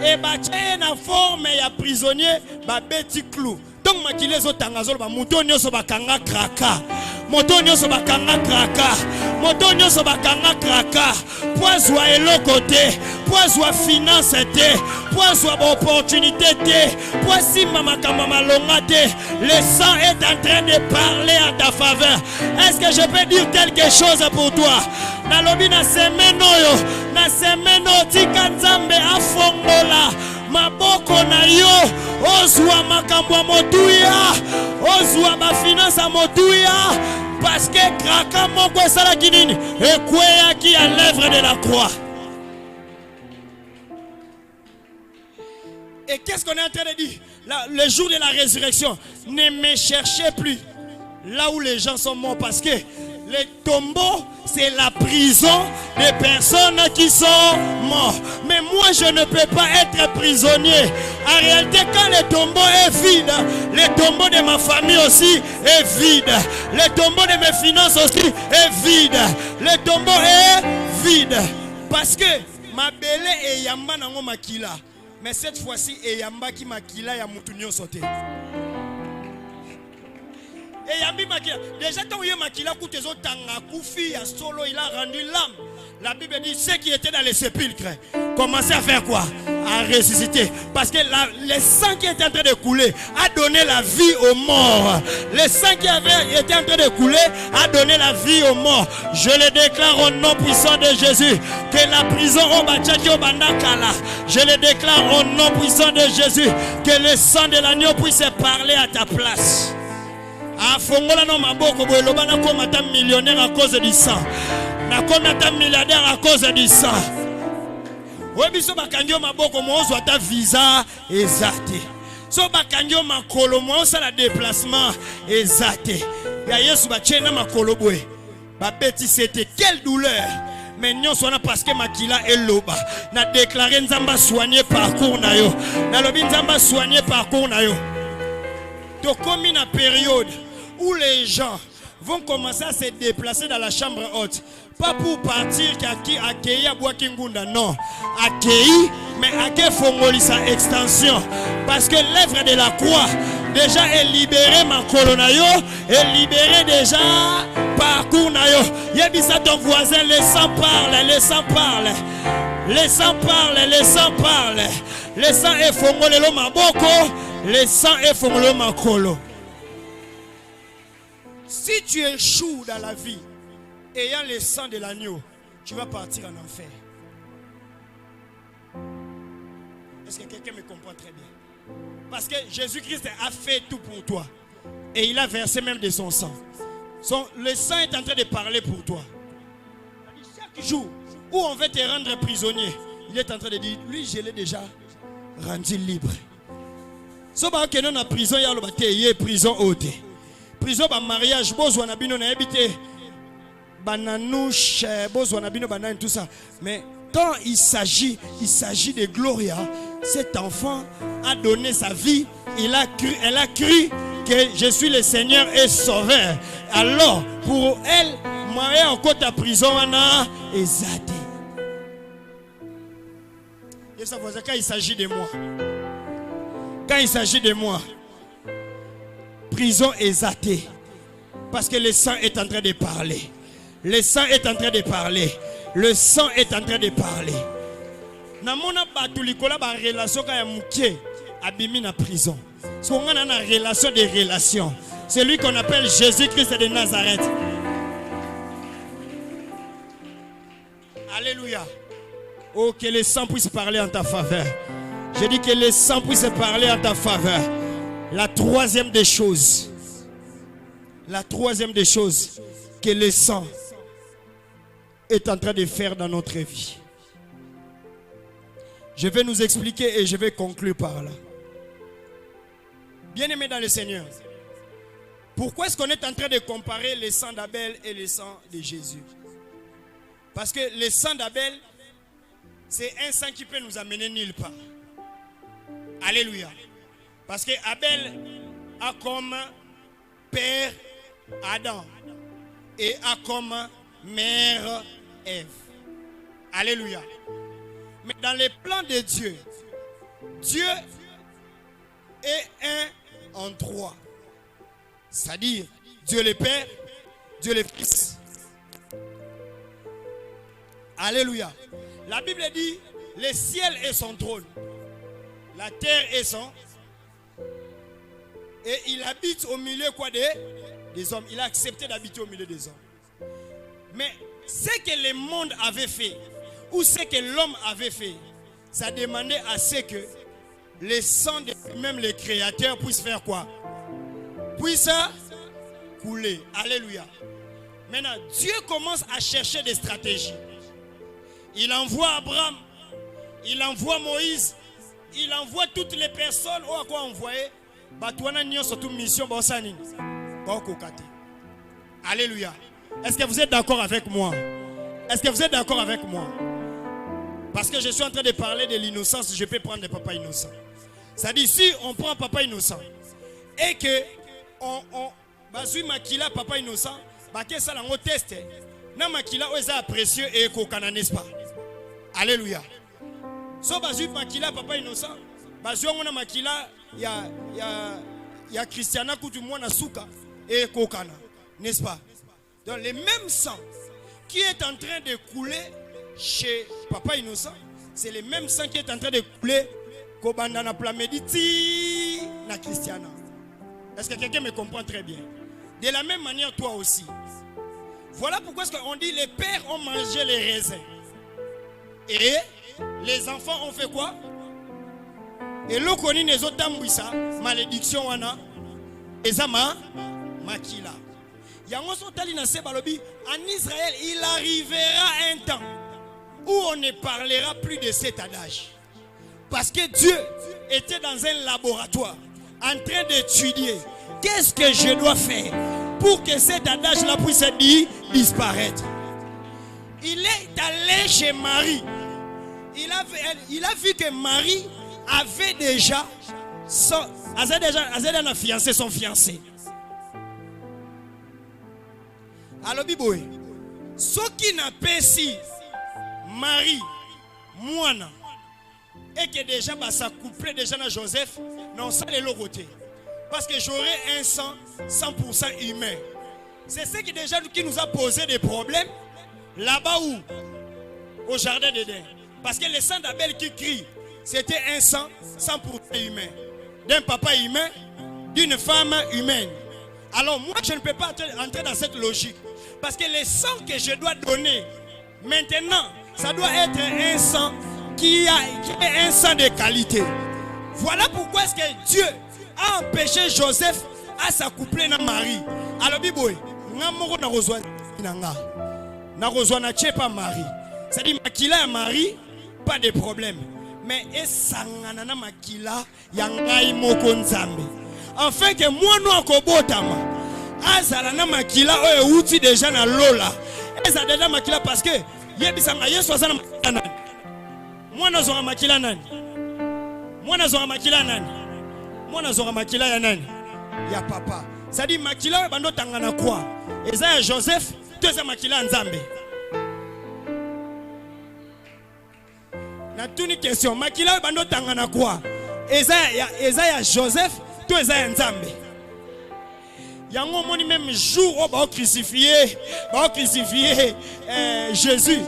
Et bah tiens na forme ya prisonnier ba beti clou. Donc makile zo tangazo ba mutonyo so bakanga kraka. Motonyo so bakanga kraka. Motonyo so bakanga kraka. Poizwa eloko te, poizwa finance te, poizwa opportunité te, poizima makamba malonga te. Le sang est en train de parler à ta faveur. Est-ce que je peux dire quelque chose pour toi? Nalobi na semeno yo, na semeno tika nzambe afongola. Maboko na yo, ozwa makambo motuya, ozwa ma finance motuya, parce que kraka moko sala kinini, ekweya ki à l'œuvre de la croix. Et qu'est-ce qu'on est en train de dire? Le jour de la résurrection, ne me cherchez plus là où les gens sont morts, parce que les tombeaux, c'est la prison des personnes qui sont mortes. Mais moi, je ne peux pas être prisonnier. En réalité, quand le tombeau est vide, le tombeau de ma famille aussi est vide. Le tombeau de mes finances aussi est vide. Le tombeau est vide. Parce que ma belle est yamba nango makila. Mais cette fois-ci, est yamba qui makila ya mutunyo sauté. Et Yambi Makila, déjà quand il y a Makila, Koufi, solo, il a rendu l'âme. La Bible dit ceux qui étaient dans les sépulcres commençaient à faire quoi? À ressusciter. Parce que le sang qui était en train de couler a donné la vie aux morts. Le sang qui avait été en train de couler a donné la vie aux morts. Je le déclare au nom puissant de Jésus que la prison au Bachaki au Bandakala, je le déclare au nom puissant de Jésus que le sang de l'agneau puisse parler à ta place. A fongola no maboko boye loba na koma ta millionnaire à cause du sang. Na koma ta milliardaire à cause du sang. Webiso bakangyo maboko mozo ata visa ezate. So bakangyo makolo mozo la déplacement ezate. Ya Yesu ba chena makolo boye. Ba beti c'était quelle douleur. Mais nous sommes parce que makila eloba. Na déclaré nzamba soigner parcours na yo. Na lobi nzamba soigner parcours na yo. Donc comme une période où les gens vont commencer à se déplacer dans la chambre haute, pas pour partir qui accueillir à Boakingunda, non, accueillir, mais à quel fongoli sa extension, parce que l'œuvre de la croix déjà et libérer ma colonayo et libérer déjà parcours nayo. Yebisa ton voisin, le sang parle, le sang parle. Le sang parle, le sang parle. Le sang est fongolelo maboko, le sang est fongolelo makolo. Si tu échoues dans la vie ayant le sang de l'agneau, tu vas partir en enfer. Est-ce que quelqu'un me comprend très bien? Parce que Jésus-Christ a fait tout pour toi. Et il a versé même de son sang. Le sang est en train de parler pour toi. Chaque jour où on veut te rendre prisonnier, il est en train de dire, lui je l'ai déjà rendu libre. Si on est en prison, il y a prison haute. Prison ba mariage, besoin na bino na habité. Bananouche, besoin na bino banane tout ça. Mais quand il s'agit de Gloria, cet enfant a donné sa vie, elle a cru que je suis le Seigneur et Sauveur. Alors, pour elle, moi en côte à prison, on a exalté. Et ça veut dire quand il s'agit de moi. Quand il s'agit de moi, prison exaltée. Parce que le sang est en train de parler. Le sang est en train de parler. Le sang est en train de parler. Namona batulikola ba relation ka ya mukie abimi na prison. So on a une relation de relations. C'est lui qu'on appelle Jésus-Christ de Nazareth. Alléluia. Oh, que le sang puisse parler en ta faveur. Je dis que le sang puisse parler en ta faveur. La troisième des choses. La troisième des choses que le sang est en train de faire dans notre vie. Je vais nous expliquer et je vais conclure par là. Bien-aimés dans le Seigneur, pourquoi est-ce qu'on est en train de comparer le sang d'Abel et le sang de Jésus? Parce que le sang d'Abel, c'est un sang qui peut nous amener nulle part. Alléluia. Parce que Abel a comme père Adam et a comme mère Ève. Alléluia. Mais dans les plans de Dieu, Dieu est un en trois. C'est-à-dire Dieu le Père, Dieu le Fils. Alléluia. La Bible dit, le ciel est son trône, la terre est son. Et il habite au milieu quoi des hommes. Il a accepté d'habiter au milieu des hommes. Mais ce que le monde avait fait, ou ce que l'homme avait fait, ça demandait à ce que le sang de même le Créateur puisse faire quoi? Puisse couler. Alléluia. Maintenant, Dieu commence à chercher des stratégies. Il envoie Abraham, il envoie Moïse, il envoie toutes les personnes. Oh, à quoi envoyer? Mission. Alléluia. Est-ce que vous êtes d'accord avec moi? Est-ce que vous êtes d'accord avec moi? Parce que je suis en train de parler de l'innocence, je peux prendre des papas innocents. C'est-à-dire, si on prend papa innocent et que on bazui makila papa innocent, bah que ça l'on teste, na makila oza précieux et kokana, n'est-ce pas? Alléluia. So bazui makila papa innocent, bazui on a makila ya Christiana kutu mwana suka et kokana, n'est-ce pas? Donc le même sang qui est en train de couler chez papa innocent, c'est le même sang qui est en train de couler kobanda na plamediti na Christiana. Est-ce que quelqu'un me comprend très bien? De la même manière, toi aussi. Voilà pourquoi on dit les pères ont mangé les raisins. Et les enfants ont fait quoi? Et l'eau connaît les autres tambouissa, malédiction wana, ezama makila. En Israël, il arrivera un temps où on ne parlera plus de cet adage. Parce que Dieu était dans un laboratoire en train d'étudier qu'est-ce que je dois faire pour que cet adage-là puisse disparaître. Il est allé chez Marie. Il a vu que Marie avait déjà son fiancé. Alors, Biboé, ce qui n'a pas si Marie, Moana, et que déjà ça couplait déjà à Joseph, non, ça les l'autre. Parce que j'aurai un sang 100% humain. C'est ce qui déjà qui nous a posé des problèmes. Là-bas où? Au jardin d'Éden. Parce que le sang d'Abel qui crie, c'était un sang 100% humain. D'un papa humain, d'une femme humaine. Alors moi, je ne peux pas entrer dans cette logique. Parce que le sang que je dois donner, maintenant, ça doit être un sang qui est un sang de qualité. Voilà pourquoi est-ce que Dieu a empêché Joseph à s'accoupler avec Marie. Alors, Biboy, pas Marie. C'est-à-dire, Makila et Marie, pas de problème. Mais esangana makila yangai moko nzambe. Enfin que moi no akobotama. Azala na makila oyo uti déjà na lola. Eza déjà makila parce que yebisanga Yesu azana makila nani. Mwana zonga makila nani? Mwana zonga makila nani? Mwana zonga makila ya nani? Ya papa. C'est-à-dire makila oyo bando tangana kwa. Eza ya Joseph, teza makila nzambe. Na tuni question makila bando tangana kwa eza ya Joseph to eza ya nzambe yango moni même jour au ba crucifié Jésus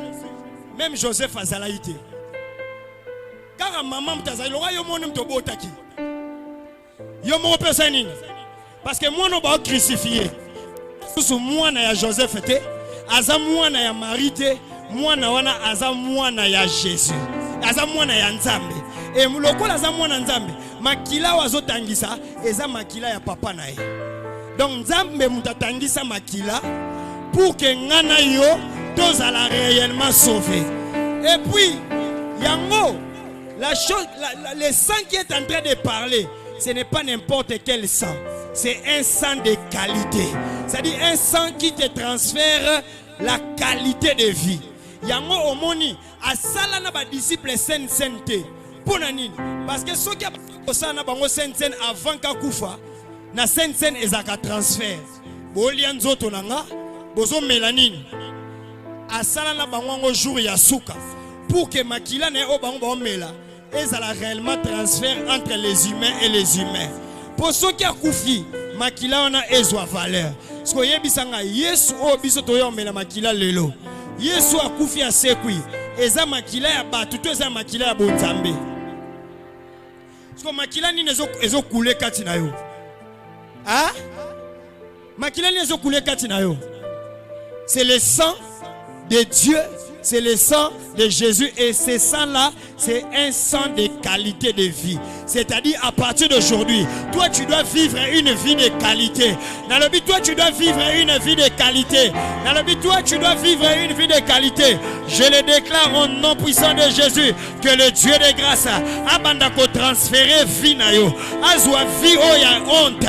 même Joseph azalaïté car maman mtazali lo yo moni mtobotaki yo mo personne parce que moi no ba crucifié sous mwana ya Joseph te aza mwana ya Marie te mwana wana aza mwana ya Jésus aza mwana ya nzambe et muloko aza mwana nzambe makila wazo tangisa eza makila ya papa na ye donc nzambe mutatangisa makila pour que ngana yo tozala réellement sauvé et puis yango la chose le sang qui est en train de parler ce n'est pas n'importe quel sang c'est un sang de qualité c'est-à-dire un sang qui te transfère la qualité de vie yango omoni asala na ba disciples sainteté pona nini parce que ceux qui a na bango sainte avant ka kufa na sainte ezaka transfert bolia nzoto nanga bozo melanine asala na bango jour ya suka pour que makila na o bango ba mela ezala réellement transfert entre les humains et les humains pour ceux qui a kufi makila ona ezwa valeur parce que yebisanga Yesu o biso to yo mela makila lelo Yesu akufi asekwi eza makila ya batu to eza makila ya bonzambe parce que makila ni ezo kule kati na yo ah makila ni ezo kule kati na yo c'est le sang de Dieu c'est le sang de Jésus et ce sang là c'est un sang de qualité de vie c'est-à-dire à partir d'aujourd'hui toi tu dois vivre une vie de qualité dans le but toi tu dois vivre une vie de qualité dans le but toi tu dois vivre une vie de qualité je le déclare au nom puissant de Jésus que le Dieu de grâce abanda ko transférer vie na yo azwa vie o ya honte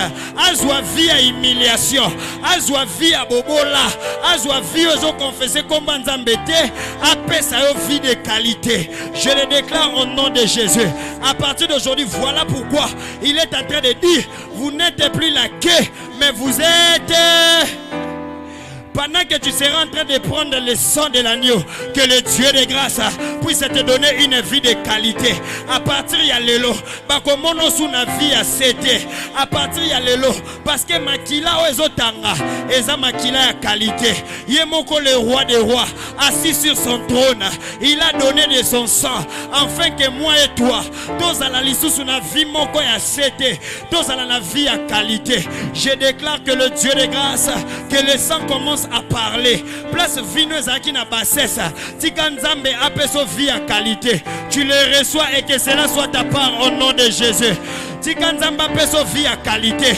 azwa vie à humiliation azwa vie à bobola azwa vie ozo confesser comme nzambe te apesa yo vie de qualité je le déclare au nom de Jésus à partir d'aujourd'hui voilà pourquoi il est en train de dire vous n'êtes plus la queue mais vous êtes pendant que tu seras en train de prendre le sang de l'agneau, que le Dieu de grâce puisse te donner une vie de qualité. À partir de l'élo, bakomono sous na vie à céder. À partir de l'élo, parce que makila oezotanga, eza makila ya qualité. Yemoko le roi des rois, assis sur son trône, il a donné de son sang, afin que moi et toi, tous à la liste sous na vie moko ya céder, tous à la vie à qualité. Je déclare que le Dieu de grâce, que le sang commence à parler. Place vineuse à qui n'a pas cesse. Tikanzambe apeso vie à qualité. Tu le reçois et que cela soit ta part au nom de Jésus. Tikanzamba peso vie à qualité.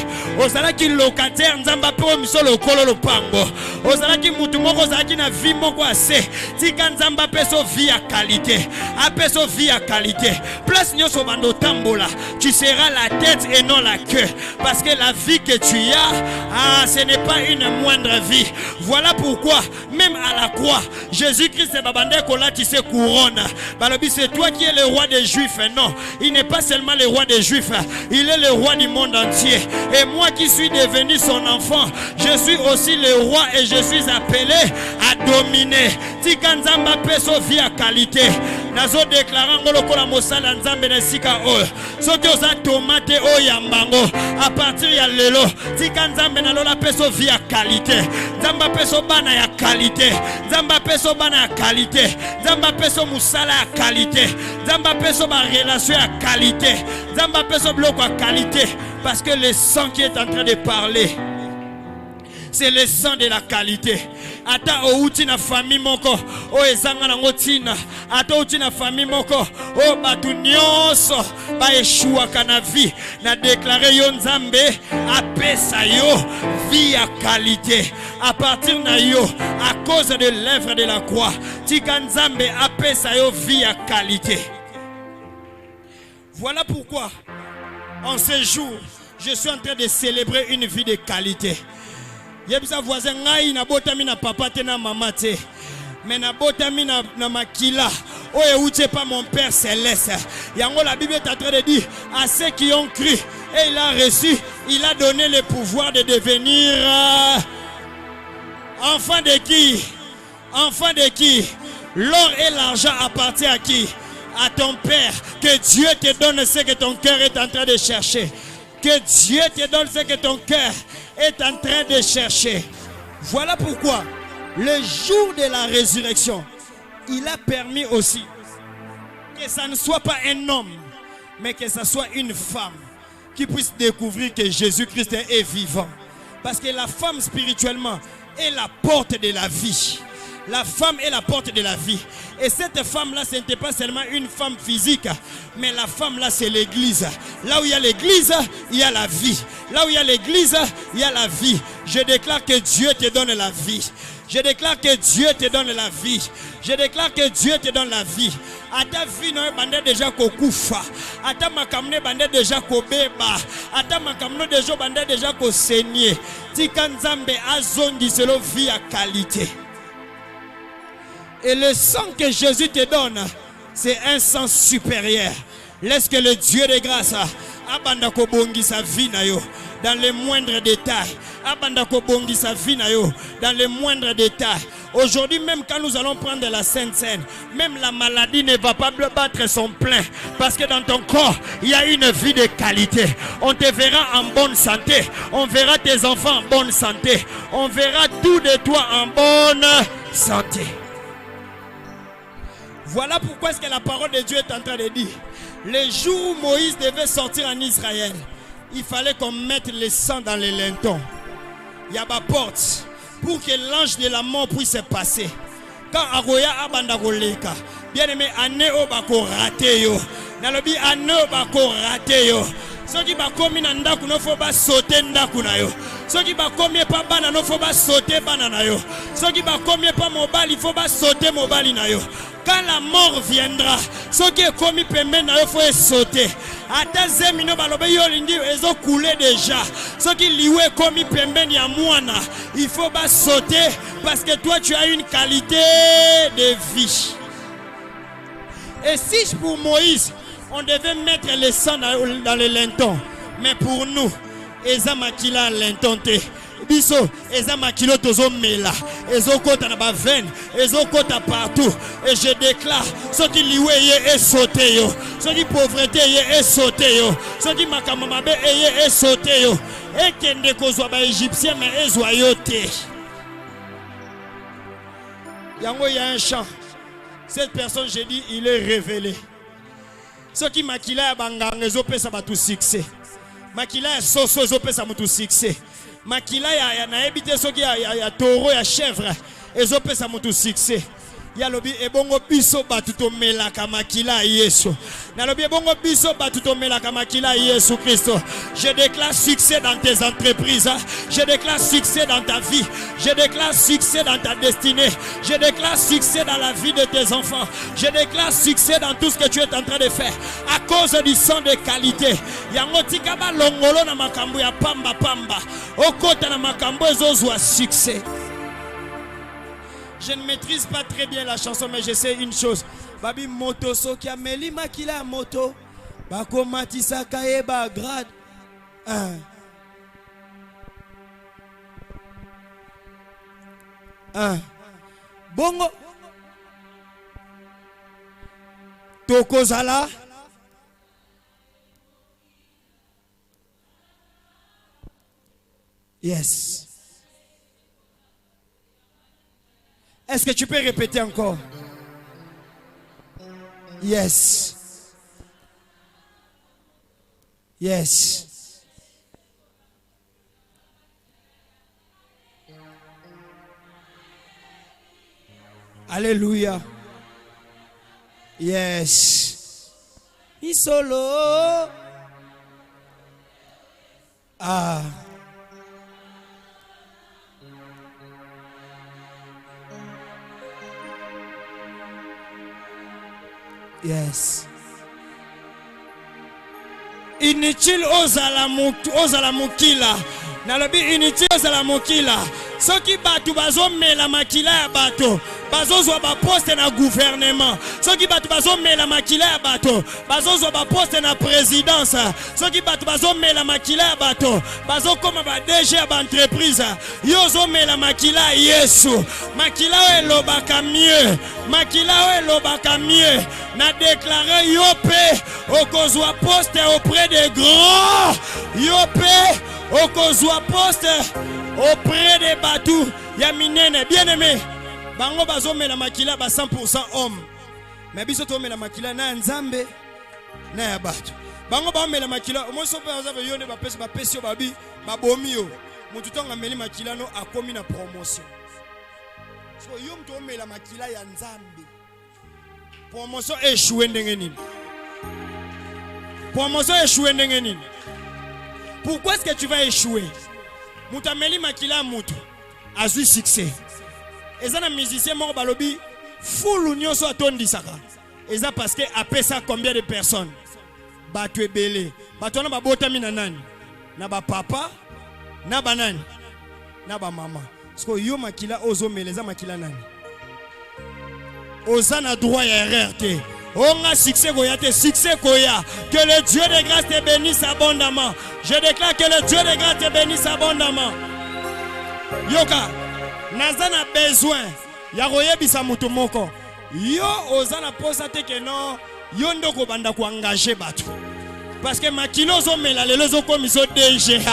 Osala ki locataire nzamba pe miso lokolo lopango. Osala ki mutu moko osala ki na vie moko ase. Tikanzamba peso vie à qualité. Apeso vie à qualité. Place nyoso bando tambola. Tu seras la tête et non la queue. Parce que la vie que tu as, ce n'est pas une moindre vie. Voilà pourquoi, même à la croix, Jésus-Christ est babandé kola tu sais couronne. Balobi c'est toi qui es le roi des Juifs. Non, il n'est pas seulement le roi des Juifs. Il est le roi du monde entier. Et moi qui suis devenu son enfant, je suis aussi le roi et je suis appelé à dominer. Tikanzamba peso vie à qualité. nazo déclarer ngolo kola mosala nzambe na sika oyo soki oza tomate oyo ya mbango à partir ya lelo tika nzambe na lola peso vie ya qualité nzamba peso bana ya qualité nzamba peso bana ya qualité nzamba peso musala ya qualité nzamba peso ba relation ya qualité nzamba peso bloko ya qualité parce que le sang qui est en train de parler c'est le sang de la qualité. Ata outi na famille moko o ezanga na ngotina ata outi na famille moko o batu nyonso ba eshua kana vie na déclarer yo nzambe apesa yo vie à qualité à partir na yo à cause de l'œuvre de la croix tika nzambe apesa yo vie à qualité. Voilà pourquoi en ce jour je suis en train de célébrer une vie de qualité. Yebisa voisin ngai na botami na papa te na mama te mais na botami na makila oye uche pas mon père céleste. Yango la Bible est en train de dire à ceux qui ont cru et il a reçu, il a donné le pouvoir de devenir enfant de qui? Enfant de qui? L'or et l'argent appartient à qui? À ton père. Que Dieu te donne ce que ton cœur est en train de chercher. Que Dieu te donne ce que ton cœur est en train de chercher. Voilà pourquoi le jour de la résurrection, il a permis aussi que ça ne soit pas un homme, mais que ça soit une femme qui puisse découvrir que Jésus-Christ est vivant. Parce que la femme spirituellement est la porte de la vie. La femme est la porte de la vie. Et cette femme-là, ce n'était pas seulement une femme physique, mais la femme-là, c'est l'église. Là où il y a l'église, il y a la vie. Là où il y a l'église, il y a la vie. Je déclare que Dieu te donne la vie. Je déclare que Dieu te donne la vie. Je déclare que Dieu te donne la vie. À ta vie, non, bandé déjà kokoufa. À ta makamne bandé déjà kobeba. À ta makamne déjà bandé déjà kosenye. Tikanzambe azongi selo vie à qualité. Et le sang que Jésus te donne, c'est un sang supérieur. Laisse que le Dieu de grâce abanda ko bongi sa vie na yo dans les moindres détails. Abanda ko bongi sa vie na yo dans les moindres détails. Aujourd'hui, même quand nous allons prendre la Sainte Seine, même la maladie ne va pas battre son plein. Parce que dans ton corps, il y a une vie de qualité. On te verra en bonne santé. On verra tes enfants en bonne santé. On verra tout de toi en bonne santé. Voilà pourquoi est-ce que la parole de Dieu est en train de dire. Le jour où Moïse devait sortir en Israël, il fallait qu'on mette le sang dans les lintons. Il y a ma porte pour que l'ange de la mort puisse passer. Quand Aroya abanda goleka, bien aimé, ane obako raté yo. Nalobi ane obako raté yo. Soki bakomi na ndaku no fo ba sauter ndaku na yo. Soki bakomi pa bana no fo ba sauter bana na yo. Soki bakomi pa mobali fo ba sauter mobali na yo. Quand la mort viendra, ce qui est commis pembe na yo faut sauter. Ata zemino balobe yo lingi ezo couler déjà. Ce qui liwe commis pembe ni amwana, il faut pas sauter parce que toi tu as une qualité de vie. Et si pour Moïse, on devait mettre le sang dans les lintons, mais pour nous, eza makila lintonte. Biso, eza makilo tozo mela, ezo kota na ba veine, ezo kota partout. Et je déclare, ce qui liwe ye est sauté yo, ce qui pauvreté ye est sauté yo, ce qui makamamabe ye est sauté yo. Et kende kozwa ba égyptien mais ezwa yo te. Yango il y a un chant. Cette personne, j'ai dit, il est révélé. Ce qui makila ya banganga ezo pesa ba tout succès. Makila ya soso ezo pesa mutu succès. Makila ya na ebite soki ya taureau ya chèvre ezopesa mutu succès. Ya lobi ebongo biso batuto melaka makila Yesu. Na lobi ebongo biso batuto melaka makila Yesu Christo. Je déclare succès dans tes entreprises. Je déclare succès dans ta vie. Je déclare succès dans ta destinée. Je déclare succès dans la vie de tes enfants. Je déclare succès dans tout ce que tu es en train de faire. À cause du sang de qualité. Yango tikaba longolo na makambo ya pamba pamba. Okota na makambo ezozwa succès. Je ne maîtrise pas très bien la chanson, mais je sais une chose. Babi moto soki ameli makila moto. Bako matisa kaeba grade. Bongo. tokozala yes. Est-ce que tu peux répéter encore? Yes. Yes. Alléluia. Yes. Isolo. Ah. Yes. Inutile ozala mokila. Nalobi inutile ozala mokila. Soki batu bazomela makila ya bato, bazozwa ba poste na gouvernement. Soki batu bazomela makila ya bato, bazozwa ba poste na présidence. Soki batu bazomela makila ya bato, bazokoma ba DG ya ba entreprise. Yozomela makila Yesu. Makila elobaka mieux. Makila elobaka mieux. Na déclaré yope okozwa poste auprès des grands. Yope okozwa poste auprès des batou ya minene. Bien aimé, bango bazomela makila ba 100% homme, mais biso tomela makila na nzambe na ya bato. Bango bazomela makila mo so pe azave yone ba pesi yo babi babomi yo mutu tonga meli makila no akomi na promotion. So yo mtu omela makila ya nzambe, promotion échoué ndenge nini? Promotion échoué ndenge nini? Pourquoi est-ce que tu vas échouer? Moutameli makila mutu azui succès. Ezana musicien moko balobi full union so atondisaka. Eza parce que après ça combien de personnes? Batu ebele. Batu na babotami na nani? Na ba papa, na ba nani? Na ba mama. Parce que yo makila ozo meleza makila nani? Ozana droit ya erreur te. On a succès koya te, succès koya. Que le Dieu de grâce te bénisse abondamment. Je déclare que le Dieu de grâce te bénisse abondamment. Yoka, nazana besoin. Ya koyebisa mutu moko. Yo ozana posa te ke non. Yo ndoko banda ko engager batu. Parce que makilo zo mela lelo zo komiso DG.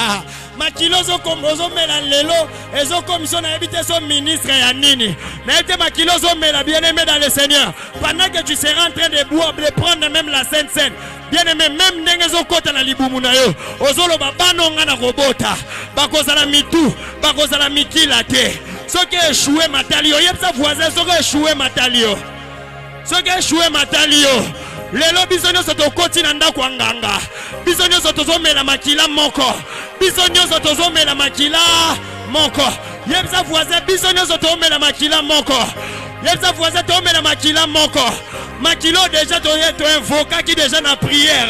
Makilo zo komozo mela lelo ezo komiso na ebite so ministre ya nini. Na ete makilo zo mela bien-aimé dans le Seigneur. Pendant que tu seras en train de boire, de prendre même la Sainte Seine. Bien-aimé, même ndenge zo kota na libumu na yo. Ozolo babano nga na robota. Bakozala mitu, bakozala mikila te. Soki échoué matalio, yebsa voisin soki échoué matalio. Soki échoué matalio. Lelo bisonyo soto koti na ndako nganga. Bisonyo soto zomela makila moko. Bisonyo soto zomela makila moko. Yebsa voisin bisonyo soto zomela makila moko. Yebsa voisin to mela makila moko. Makilo déjà to invoqué qui déjà na prière.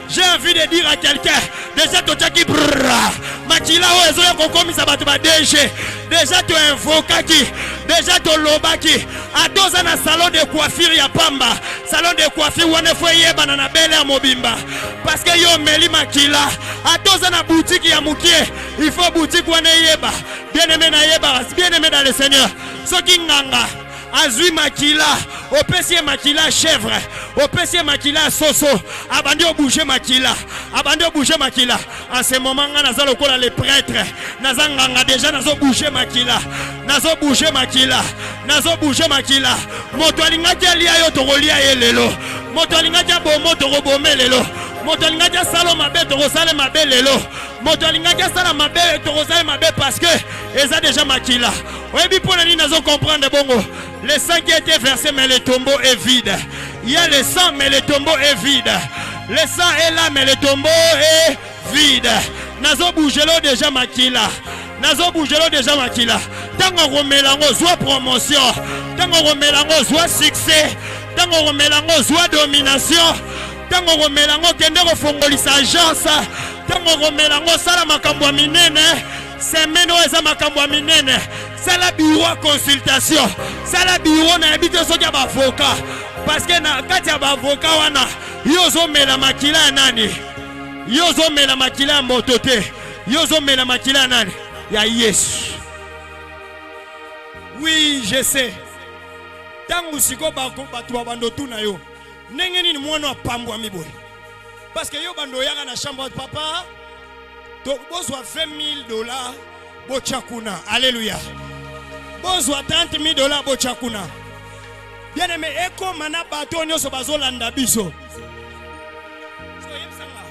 J'ai envie de dire à quelqu'un déjà to qui makila o ezo ko komisa batu ba DG. Déjà to invoqué qui déjà to lobaki adoza na salon de coiffure ya pamba. Salon de coiffure wane fo yeba na bele ya mobimba. Parce que yo meli makila adoza na boutique ya mukie. Il faut boutique wane yeba. Bien-aimé na yeba, bien-aimé dans le Seigneur. Soki nganga azui makila, opesie makila chèvre, opesie makila soso, abandi o bouger makila, abandi o bouger makila. En ce moment nga naza lokola les prêtres, naza nganga déjà nazo bouger makila, nazo bouger makila, nazo bouger makila. Moto alingaki alia yo tokolia ye lelo, moto alingaki abomo tokobome lelo, moto alingaki asala mabe tokosala mabe lelo, moto alingaki asala mabe tokosala mabe parce que eza déjà makila. Oyebi pona nini nazo comprendre bongo. Le sang qui a été versé mais le tombeau est vide. Il y a le sang mais le tombeau est vide. Le sang est là mais le tombeau est vide. Nazo bougelo déjà makila. Nazo bougelo déjà makila. Tango romelango soit promotion. Tango romelango soit succès. Tango romelango soit domination. Tango romelango kende refongolisa agence. Tango romelango sala makambo minene. Semeno eza makambo minene. C'est la bureau consultation. C'est la bureau na habite so ya avocat. Parce que na kati ya avocat wana yozo mela makila nani? Yozo mela makila motote. Yozo mela makila nani? Ya Yesu. Oui, je sais. Tangu siko bako batu bando tuna yo. Nengeni ni mwana pambo amiboy. Parce que yo bando yaka na chambre de papa. Donc bozwa $20,000 bochakuna. Alléluia. Bozwa $30,000 bochakuna. Bien aimé, eko mana bato nyoso bazolanda biso. So yebsanga.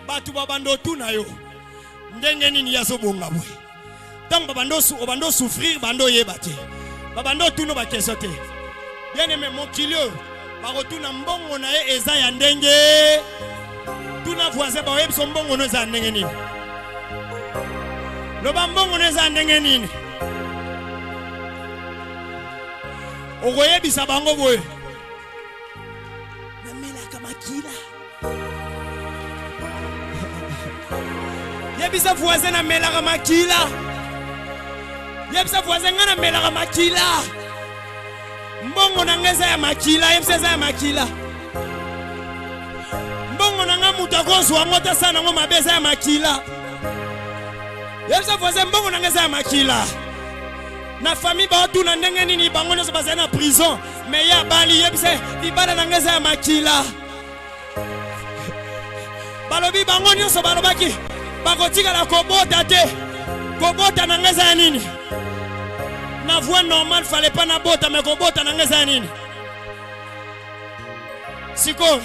Batu babando tuna yo. Ndenge nini yazo bonga boy. Donc babando souffrir bando yebate. Babando tuno ba kesote. Bien aimé mon kilio. Barotuna mbongo na ye eza ya ndenge. Tuna voisin ba yebso mbongo no za ndenge nini. Lo ba mbongo no za ndenge nini. Ogoyebisa bango boye. Namela kamakila. Yebisa voisin namela kamakila. Yebisa voisin ngana namela kamakila. Mbongo nangeza ya makila, yebisa ya makila. Mbongo nanga mutakozo wangota sana ngo mabeza ya makila. Yebisa voisin mbongo nangeza ya makila. Na famille ba tuna ndenge nini bango nyoso baza na prison mais ya bali yebise libala nangeza ya makila. Balobi bango nyoso balobaki bakotika la kobota te. Kobota nangeza ya nini? Na voix normale fallait pas na bota mais kobota nangeza ya nini? Siko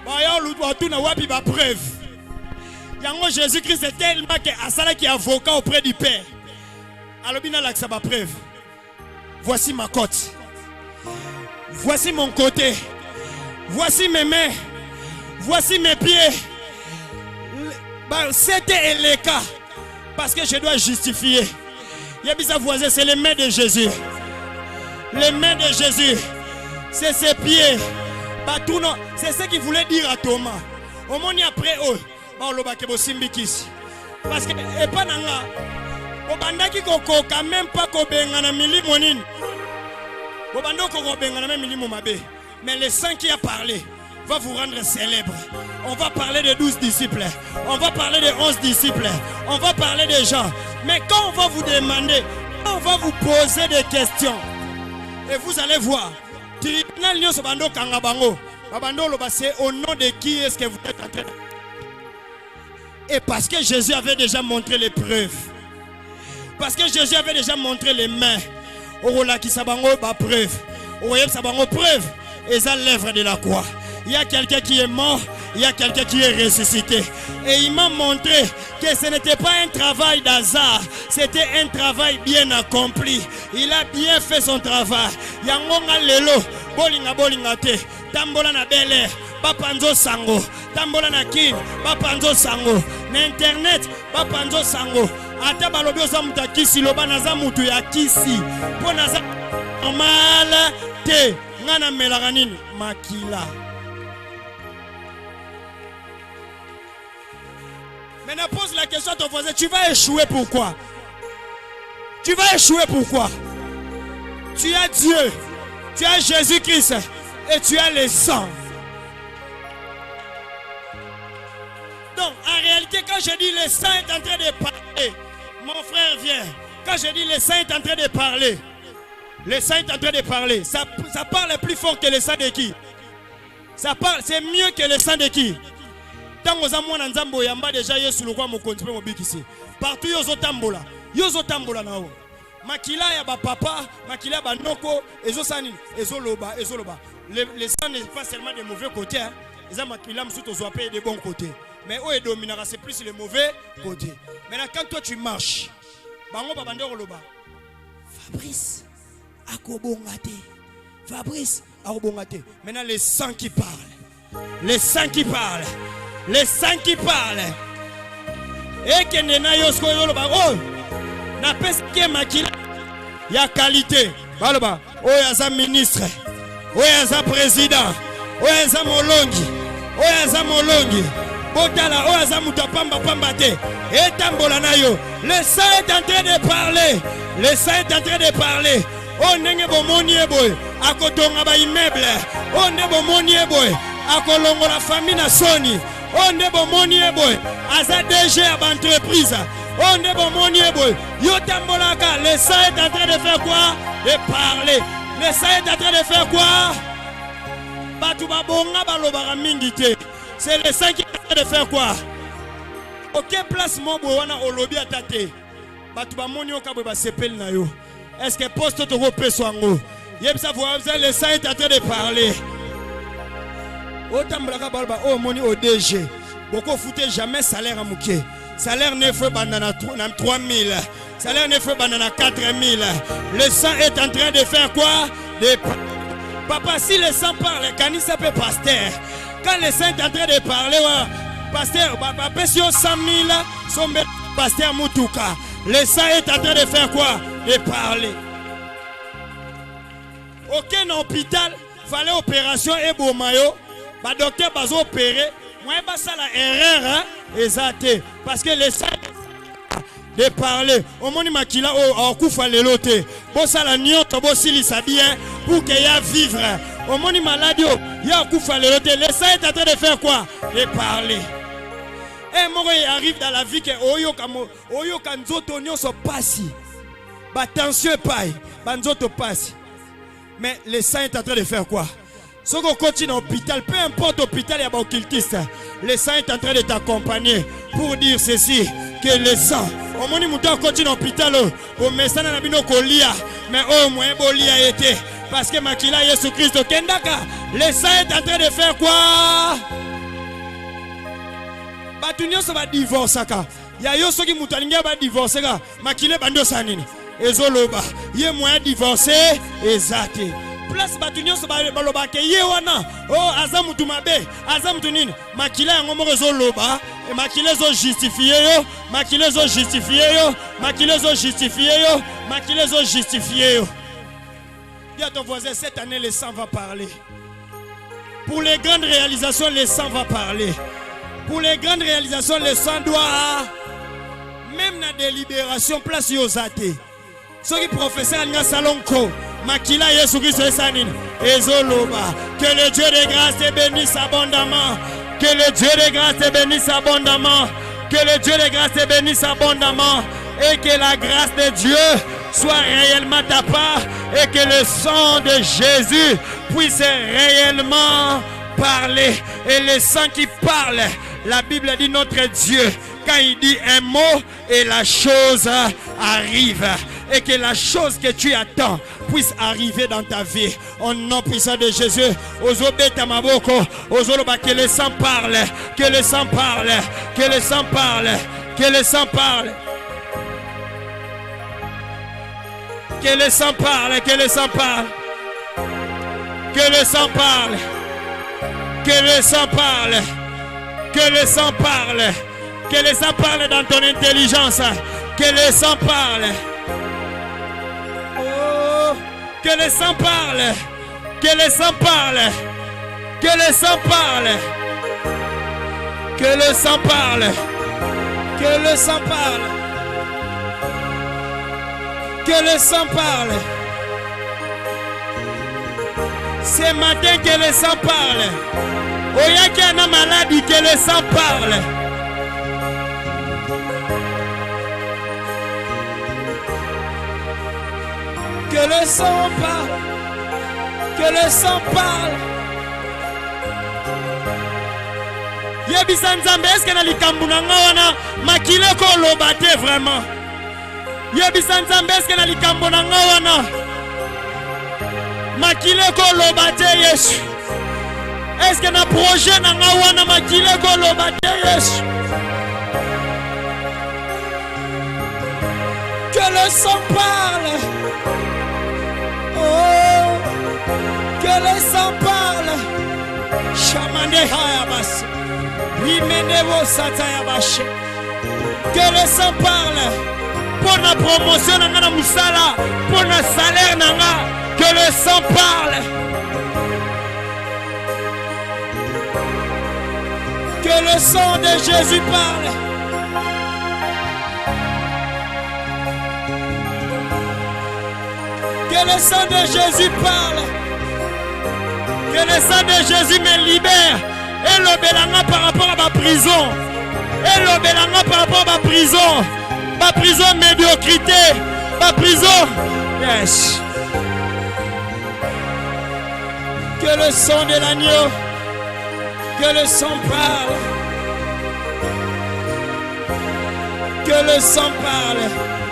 ba ya lutu tuna wapi ba preuve. Yango Jésus-Christ est tellement que asala qui avocat auprès du Père. Alobina l'accès ma preuve. Voici ma côte. Voici mon côté. Voici mes mains. Voici mes pieds. C'était le cas. Parce que je dois justifier. Yabisa voisin, c'est les mains de Jésus. Les mains de Jésus. C'est ses pieds. C'est ce qu'il voulait dire à Thomas. Au moins après eux. Parce que et pas nanga. Obandaki kokoka même pas kobenga na milimo nini. Obandoko kobenga na même milimo mabe. Mais le sang qui a parlé va vous rendre célèbre. On va parler de 12 disciples. On va parler de 11 disciples. On va parler de gens. Mais quand on va vous demander, quand on va vous poser des questions, et vous allez voir, tribunal nyoso bando kanga bango. Babando loba c'est au nom de qui est-ce que vous êtes en train de... Et parce que Jésus avait déjà montré les preuves. Parce que Jésus avait déjà montré les mains. Orola qui sabango ba preuve. Oroyem sabango preuve. Et ça l'œuvre de la croix. Il y a quelqu'un qui est mort, il y a quelqu'un qui est ressuscité. Et il m'a montré que ce n'était pas un travail d'hasard, c'était un travail bien accompli. Il a bien fait son travail. Yangonga lelo, bolinga te, tambola na Bel Air, bapanzo sango, tambola na Kin, bapanzo sango, na internet, bapanzo sango. Ata balobi ozamuta kisi loba naza mutu ya kisi. Po naza normal te, ngana melaka nini makila. Maintenant pose la question à ton voisin, tu vas échouer pourquoi? Tu vas échouer pourquoi? Tu as Dieu, tu as Jésus-Christ et tu as le sang. Donc en réalité quand je dis le sang est en train de parler, mon frère vient. Quand je dis le sang est en train de parler, le sang est en train de parler. Ça parle plus fort que le sang de qui? Ça parle, c'est mieux que le sang de qui? Tango za mwana nzambo yamba deja Yesu lokwa mokonzi pe mobikisi. Partout yozo tambola nao. Makila ya ba papa, makila ba noko, ezo sani, ezo loba. Les sang n'est pas seulement des mauvais côtés, hein. Les makila msuto zoapé des bons côtés. Mais où est dominera c'est plus les mauvais côtés. Maintenant quand toi tu marches, bango babandero loba. Fabrice akobongate. Fabrice akobongate. Maintenant les sang qui parlent. Les sang qui parlent. Les sang qui parlent. Et que nena yosko yoloba. Oh, na peske makila ya qualité. Baloba. Oh yaza ministre. Oh yaza président. Oh yaza molongi. Oh yaza molongi. Botala. Oh yaza mutapamba pambate. Et tambola na yo. Le sang est en train de parler. Le sang est en train de parler. Oh nenge bomonié boy. Akotonga ba immeuble. Oh nenge bomonié boy. Akolongo la famille na soni. On est bon monier boy. Asa DG à entreprise. On est bon monier boy. Yotambolaka. Le sang est en train de faire quoi? De parler. Le sang est en train de faire quoi? C'est le sang qui est en train de faire quoi? Aucun place mon boana au lobby à tate. Est-ce que poste to repé soango? Le sang est en train de parler. Oh moni au DG. Beaucoup foutez jamais salaire à mouké. Salaire ne fait banana 3000. Salaire ne fait banana 4000. Le sang est en train de faire quoi? Papa, si le sang parle, quand il s'appelle pasteur. Quand le sang est en train de parler, pasteur, papa, si on 100 000, son pasteur Moutouka. Le sang est en train de faire quoi? De parler. Aucun hôpital, fallait opération et bon maillot. Le docteur va opérer. Moi, ça la erreur, exacté. Parce que le sang de parler. Au moment où il a couffé le loté. Bon, ça la nion, bon, s'il bien pour qu'il y a vivre. Au moment où maladie, il y a couffé le loté. Le sang est en train de faire quoi? De parler. Et moi, il arrive dans la vie que Oyo Kanzoto Nyo se passe. Attention, paille. Banzoto passe. Mais le sang est en train de faire quoi? Si on continue à l'hôpital, peu importe l'hôpital, il y a un occultiste. Le sang est en train de t'accompagner pour dire ceci, que le sang, au moment où on continue à l'hôpital, au médecin n'a pas lia, mais au moins il a été. Parce que Makila Jésus Christ au Kendaka, le sang est en train de faire quoi? Batunyo ça va divorcer. Il y a ceux qui mutalinga va divorcer. Makile bando sanini. Ezoloba, il y a moyen de divorcer, exact. Place batunyo so baloba ke yewana oh azamutu mabe azamutu nini makila ngomo rezoloba e makile zo justifier yo makile zo justifier yo makile zo justifier yo makile zo justifier yo. Dis à ton voisin, cette année le sang va parler. Pour les grandes réalisations le sang va parler. Pour les grandes réalisations le sang doit même la délibération place yozate. Ceux qui professent à Salonko Makila Yesu Christ Sanine Ezoloba. Que le Dieu de grâce te bénisse abondamment. Que le Dieu de grâce te bénisse abondamment. Que le Dieu de grâce te bénisse abondamment. Et que la grâce de Dieu soit réellement ta part. Et que le sang de Jésus puisse réellement parler. Et le sang qui parle, la Bible dit notre Dieu, quand il dit un mot et la chose arrive. Et que la chose que tu attends puisse arriver dans ta vie. Au nom puissant de Jésus. Que le sang parle. Que le sang parle. Que le sang parle. Que le sang parle. Que le sang parle. Que le sang parle. Que le sang parle. Que le sang parle. Que le sang parle. Que le sang parle dans ton intelligence. Que le sang parle. Que le sang parle. Que le sang parle. Que le sang parle. Que le sang parle. Que le sang parle. Que le sang parle. Ce matin que le sang parle. Oya qui a une maladie, que le sang parle. Que le sang parle. Que le sang parle. Yebisa Nzambe, est-ce que na likambu na nga wana makile ko lobate vraiment? Yebisa Nzambe, est-ce que na likambu na nga wana makile ko lobate Yesu? Est-ce que na projet na nga wana makile ko lobate Yesu? Que le sang parle. Oh, que le sang parle. Chamande hayabas. Rimenevo satayabash. Que le sang parle. Pour la promotion na musala, pour le salaire nanga. Que le sang parle. Que le sang de Jésus parle. Que le sang de Jésus parle. Que le sang de Jésus me libère. Et le belanga par rapport à ma prison. Et le belanga par rapport à ma prison. Ma prison médiocrité. Ma prison. Yes. Que le sang de l'agneau, que le sang parle. Que le sang parle.